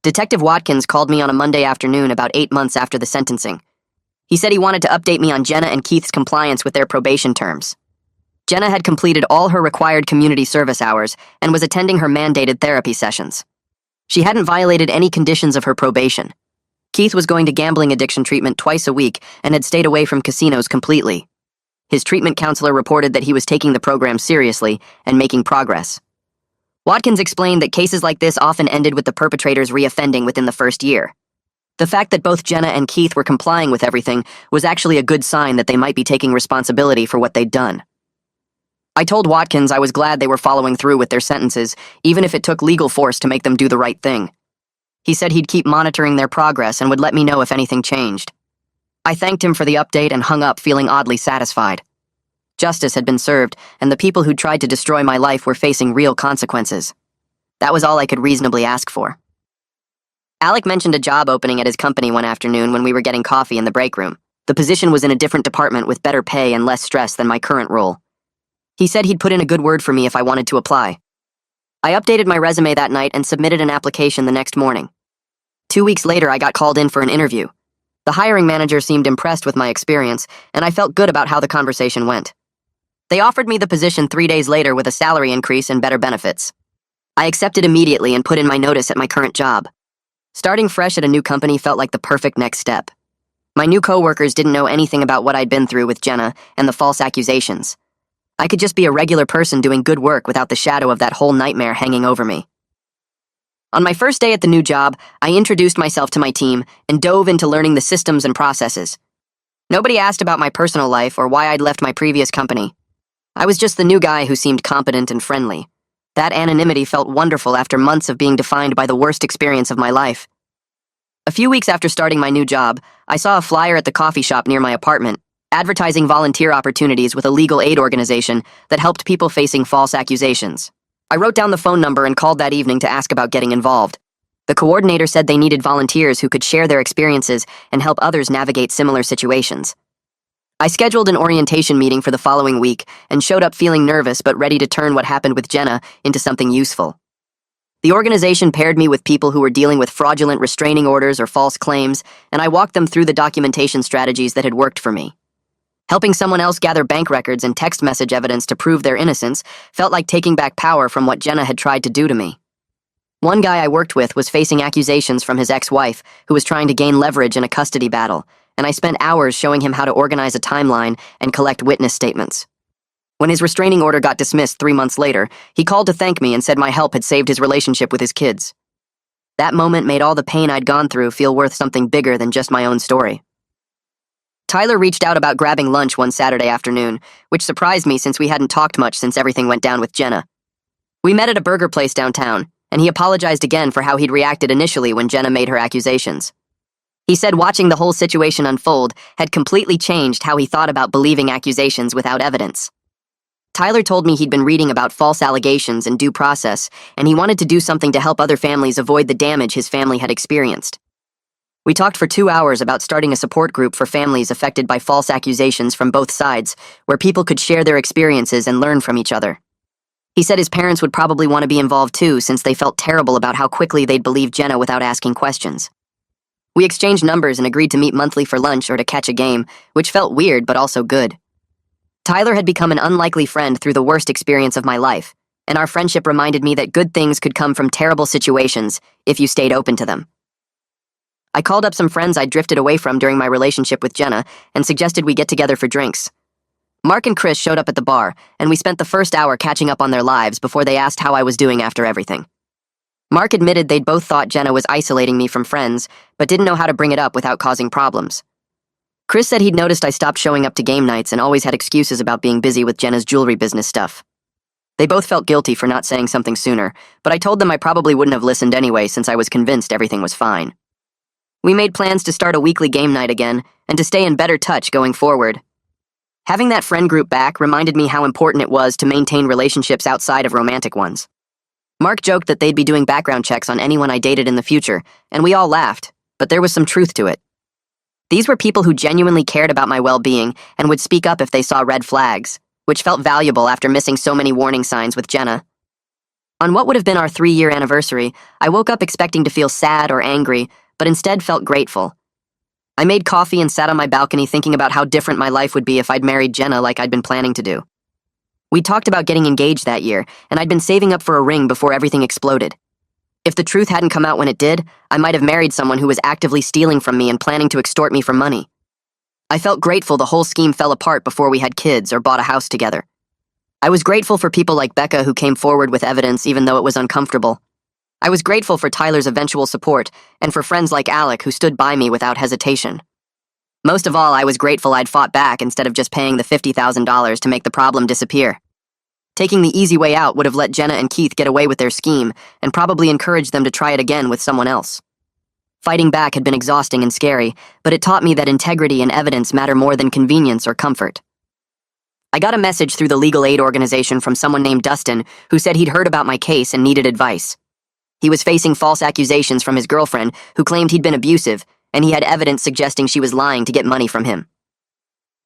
Detective Watkins called me on a Monday afternoon about 8 months after the sentencing. He said he wanted to update me on Jenna and Keith's compliance with their probation terms. Jenna had completed all her required community service hours and was attending her mandated therapy sessions. She hadn't violated any conditions of her probation. Keith was going to gambling addiction treatment twice a week and had stayed away from casinos completely. His treatment counselor reported that he was taking the program seriously and making progress. Watkins explained that cases like this often ended with the perpetrators reoffending within the first year. The fact that both Jenna and Keith were complying with everything was actually a good sign that they might be taking responsibility for what they'd done. I told Watkins I was glad they were following through with their sentences, even if it took legal force to make them do the right thing. He said he'd keep monitoring their progress and would let me know if anything changed. I thanked him for the update and hung up feeling oddly satisfied. Justice had been served, and the people who tried to destroy my life were facing real consequences. That was all I could reasonably ask for. Alec mentioned a job opening at his company one afternoon when we were getting coffee in the break room. The position was in a different department with better pay and less stress than my current role. He said he'd put in a good word for me if I wanted to apply. I updated my resume that night and submitted an application the next morning. 2 weeks later, I got called in for an interview. The hiring manager seemed impressed with my experience, and I felt good about how the conversation went. They offered me the position 3 days later with a salary increase and better benefits. I accepted immediately and put in my notice at my current job. Starting fresh at a new company felt like the perfect next step. My new coworkers didn't know anything about what I'd been through with Jenna and the false accusations. I could just be a regular person doing good work without the shadow of that whole nightmare hanging over me. On my first day at the new job, I introduced myself to my team and dove into learning the systems and processes. Nobody asked about my personal life or why I'd left my previous company. I was just the new guy who seemed competent and friendly. That anonymity felt wonderful after months of being defined by the worst experience of my life. A few weeks after starting my new job, I saw a flyer at the coffee shop near my apartment, advertising volunteer opportunities with a legal aid organization that helped people facing false accusations. I wrote down the phone number and called that evening to ask about getting involved. The coordinator said they needed volunteers who could share their experiences and help others navigate similar situations. I scheduled an orientation meeting for the following week and showed up feeling nervous but ready to turn what happened with Jenna into something useful. The organization paired me with people who were dealing with fraudulent restraining orders or false claims, and I walked them through the documentation strategies that had worked for me. Helping someone else gather bank records and text message evidence to prove their innocence felt like taking back power from what Jenna had tried to do to me. One guy I worked with was facing accusations from his ex-wife, who was trying to gain leverage in a custody battle, and I spent hours showing him how to organize a timeline and collect witness statements. When his restraining order got dismissed 3 months later, he called to thank me and said my help had saved his relationship with his kids. That moment made all the pain I'd gone through feel worth something bigger than just my own story. Tyler reached out about grabbing lunch one Saturday afternoon, which surprised me since we hadn't talked much since everything went down with Jenna. We met at a burger place downtown, and he apologized again for how he'd reacted initially when Jenna made her accusations. He said watching the whole situation unfold had completely changed how he thought about believing accusations without evidence. Tyler told me he'd been reading about false allegations and due process, and he wanted to do something to help other families avoid the damage his family had experienced. We talked for 2 hours about starting a support group for families affected by false accusations from both sides, where people could share their experiences and learn from each other. He said his parents would probably want to be involved too, since they felt terrible about how quickly they'd believe Jenna without asking questions. We exchanged numbers and agreed to meet monthly for lunch or to catch a game, which felt weird but also good. Tyler had become an unlikely friend through the worst experience of my life, and our friendship reminded me that good things could come from terrible situations if you stayed open to them. I called up some friends I'd drifted away from during my relationship with Jenna and suggested we get together for drinks. Mark and Chris showed up at the bar, and we spent the first hour catching up on their lives before they asked how I was doing after everything. Mark admitted they'd both thought Jenna was isolating me from friends, but didn't know how to bring it up without causing problems. Chris said he'd noticed I stopped showing up to game nights and always had excuses about being busy with Jenna's jewelry business stuff. They both felt guilty for not saying something sooner, but I told them I probably wouldn't have listened anyway since I was convinced everything was fine. We made plans to start a weekly game night again and to stay in better touch going forward. Having that friend group back reminded me how important it was to maintain relationships outside of romantic ones. Mark joked that they'd be doing background checks on anyone I dated in the future, and we all laughed, but there was some truth to it. These were people who genuinely cared about my well-being and would speak up if they saw red flags, which felt valuable after missing so many warning signs with Jenna. On what would have been our 3-year anniversary, I woke up expecting to feel sad or angry, but instead felt grateful. I made coffee and sat on my balcony thinking about how different my life would be if I'd married Jenna like I'd been planning to do. We talked about getting engaged that year, and I'd been saving up for a ring before everything exploded. If the truth hadn't come out when it did, I might have married someone who was actively stealing from me and planning to extort me for money. I felt grateful the whole scheme fell apart before we had kids or bought a house together. I was grateful for people like Becca who came forward with evidence even though it was uncomfortable. I was grateful for Tyler's eventual support and for friends like Alec who stood by me without hesitation. Most of all, I was grateful I'd fought back instead of just paying the $50,000 to make the problem disappear. Taking the easy way out would have let Jenna and Keith get away with their scheme and probably encouraged them to try it again with someone else. Fighting back had been exhausting and scary, but it taught me that integrity and evidence matter more than convenience or comfort. I got a message through the legal aid organization from someone named Dustin who said he'd heard about my case and needed advice. He was facing false accusations from his girlfriend who claimed he'd been abusive, and he had evidence suggesting she was lying to get money from him.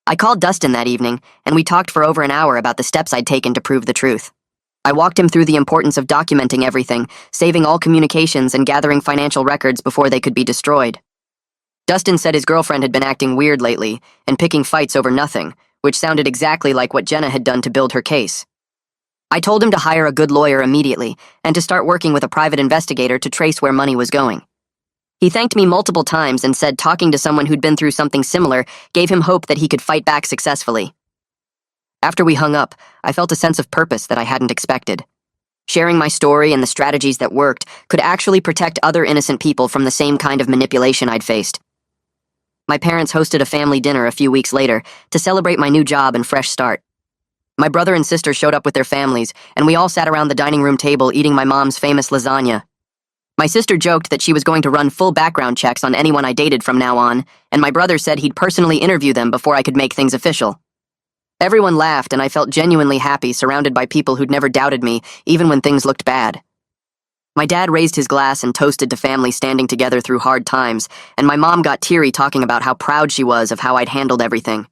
I called Dustin that evening, and we talked for over an hour about the steps I'd taken to prove the truth. I walked him through the importance of documenting everything, saving all communications and gathering financial records before they could be destroyed. Dustin said his girlfriend had been acting weird lately and picking fights over nothing, which sounded exactly like what Jenna had done to build her case. I told him to hire a good lawyer immediately and to start working with a private investigator to trace where money was going. He thanked me multiple times and said talking to someone who'd been through something similar gave him hope that he could fight back successfully. After we hung up, I felt a sense of purpose that I hadn't expected. Sharing my story and the strategies that worked could actually protect other innocent people from the same kind of manipulation I'd faced. My parents hosted a family dinner a few weeks later to celebrate my new job and fresh start. My brother and sister showed up with their families, and we all sat around the dining room table eating my mom's famous lasagna. My sister joked that she was going to run full background checks on anyone I dated from now on, and my brother said he'd personally interview them before I could make things official. Everyone laughed, and I felt genuinely happy surrounded by people who'd never doubted me, even when things looked bad. My dad raised his glass and toasted to family standing together through hard times, and my mom got teary talking about how proud she was of how I'd handled everything.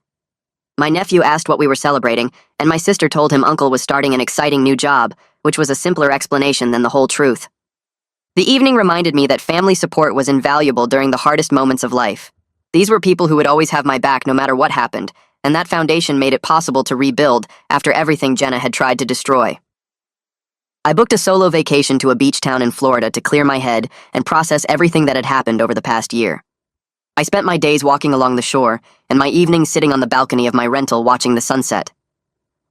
My nephew asked what we were celebrating, and my sister told him Uncle was starting an exciting new job, which was a simpler explanation than the whole truth. The evening reminded me that family support was invaluable during the hardest moments of life. These were people who would always have my back no matter what happened, and that foundation made it possible to rebuild after everything Jenna had tried to destroy. I booked a solo vacation to a beach town in Florida to clear my head and process everything that had happened over the past year. I spent my days walking along the shore, and my evenings sitting on the balcony of my rental watching the sunset.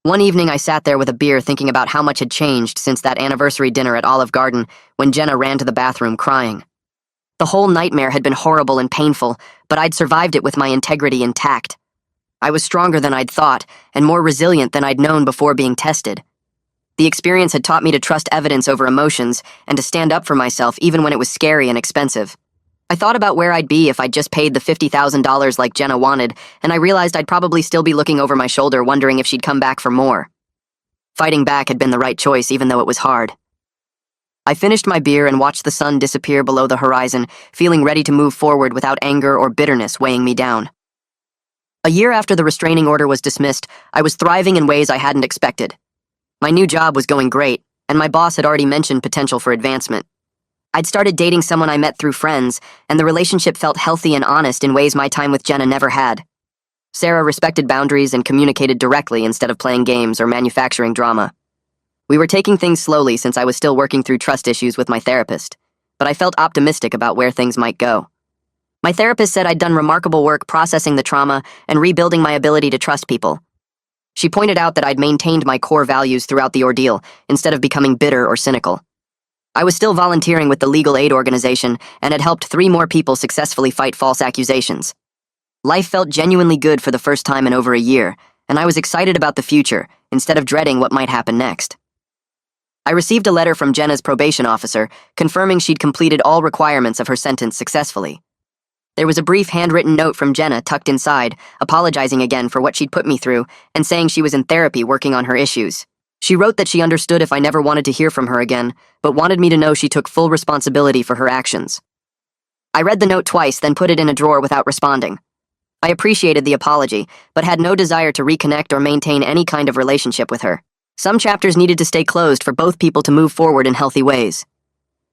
One evening I sat there with a beer thinking about how much had changed since that anniversary dinner at Olive Garden when Jenna ran to the bathroom crying. The whole nightmare had been horrible and painful, but I'd survived it with my integrity intact. I was stronger than I'd thought, and more resilient than I'd known before being tested. The experience had taught me to trust evidence over emotions and to stand up for myself even when it was scary and expensive. I thought about where I'd be if I'd just paid the $50,000 like Jenna wanted, and I realized I'd probably still be looking over my shoulder wondering if she'd come back for more. Fighting back had been the right choice even though it was hard. I finished my beer and watched the sun disappear below the horizon, feeling ready to move forward without anger or bitterness weighing me down. A year after the restraining order was dismissed, I was thriving in ways I hadn't expected. My new job was going great, and my boss had already mentioned potential for advancement. I'd started dating someone I met through friends, and the relationship felt healthy and honest in ways my time with Jenna never had. Sarah respected boundaries and communicated directly instead of playing games or manufacturing drama. We were taking things slowly since I was still working through trust issues with my therapist, but I felt optimistic about where things might go. My therapist said I'd done remarkable work processing the trauma and rebuilding my ability to trust people. She pointed out that I'd maintained my core values throughout the ordeal instead of becoming bitter or cynical. I was still volunteering with the legal aid organization and had helped 3 more people successfully fight false accusations. Life felt genuinely good for the first time in over a year, and I was excited about the future instead of dreading what might happen next. I received a letter from Jenna's probation officer confirming she'd completed all requirements of her sentence successfully. There was a brief handwritten note from Jenna tucked inside, apologizing again for what she'd put me through and saying she was in therapy working on her issues. She wrote that she understood if I never wanted to hear from her again, but wanted me to know she took full responsibility for her actions. I read the note twice, then put it in a drawer without responding. I appreciated the apology, but had no desire to reconnect or maintain any kind of relationship with her. Some chapters needed to stay closed for both people to move forward in healthy ways.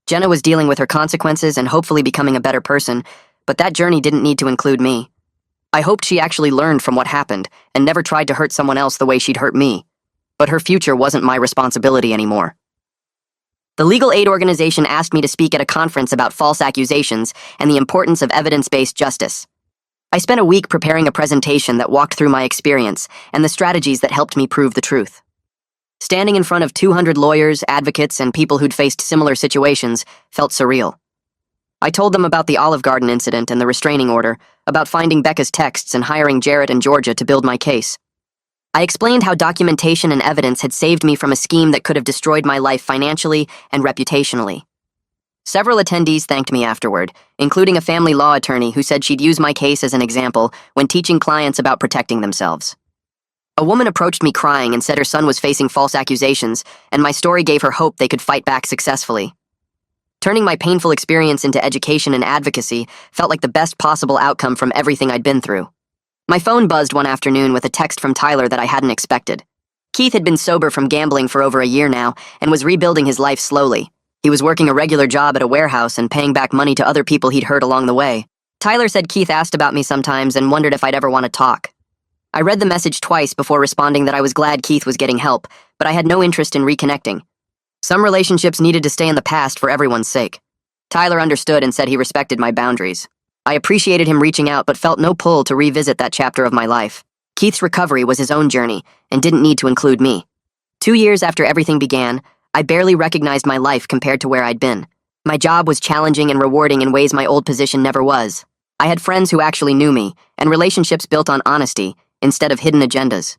Jenna was dealing with her consequences and hopefully becoming a better person, but that journey didn't need to include me. I hoped she actually learned from what happened and never tried to hurt someone else the way she'd hurt me. But her future wasn't my responsibility anymore. The legal aid organization asked me to speak at a conference about false accusations and the importance of evidence-based justice. I spent a week preparing a presentation that walked through my experience and the strategies that helped me prove the truth. Standing in front of 200 lawyers, advocates, and people who'd faced similar situations felt surreal. I told them about the Olive Garden incident and the restraining order, about finding Becca's texts and hiring Jarrett and Georgia to build my case. I explained how documentation and evidence had saved me from a scheme that could have destroyed my life financially and reputationally. Several attendees thanked me afterward, including a family law attorney who said she'd use my case as an example when teaching clients about protecting themselves. A woman approached me crying and said her son was facing false accusations, and my story gave her hope they could fight back successfully. Turning my painful experience into education and advocacy felt like the best possible outcome from everything I'd been through. My phone buzzed one afternoon with a text from Tyler that I hadn't expected. Keith had been sober from gambling for over a year now and was rebuilding his life slowly. He was working a regular job at a warehouse and paying back money to other people he'd hurt along the way. Tyler said Keith asked about me sometimes and wondered if I'd ever want to talk. I read the message twice before responding that I was glad Keith was getting help, but I had no interest in reconnecting. Some relationships needed to stay in the past for everyone's sake. Tyler understood and said he respected my boundaries. I appreciated him reaching out but felt no pull to revisit that chapter of my life. Keith's recovery was his own journey and didn't need to include me. 2 years after everything began, I barely recognized my life compared to where I'd been. My job was challenging and rewarding in ways my old position never was. I had friends who actually knew me, and relationships built on honesty instead of hidden agendas.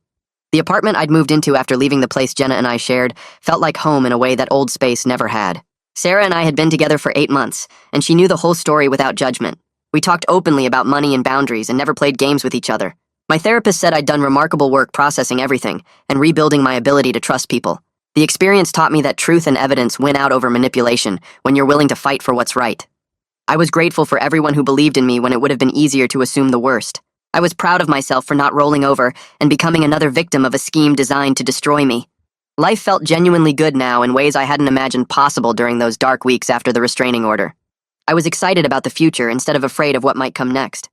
The apartment I'd moved into after leaving the place Jenna and I shared felt like home in a way that old space never had. Sarah and I had been together for 8 months, and she knew the whole story without judgment. We talked openly about money and boundaries and never played games with each other. My therapist said I'd done remarkable work processing everything and rebuilding my ability to trust people. The experience taught me that truth and evidence win out over manipulation when you're willing to fight for what's right. I was grateful for everyone who believed in me when it would have been easier to assume the worst. I was proud of myself for not rolling over and becoming another victim of a scheme designed to destroy me. Life felt genuinely good now in ways I hadn't imagined possible during those dark weeks after the restraining order. I was excited about the future instead of afraid of what might come next.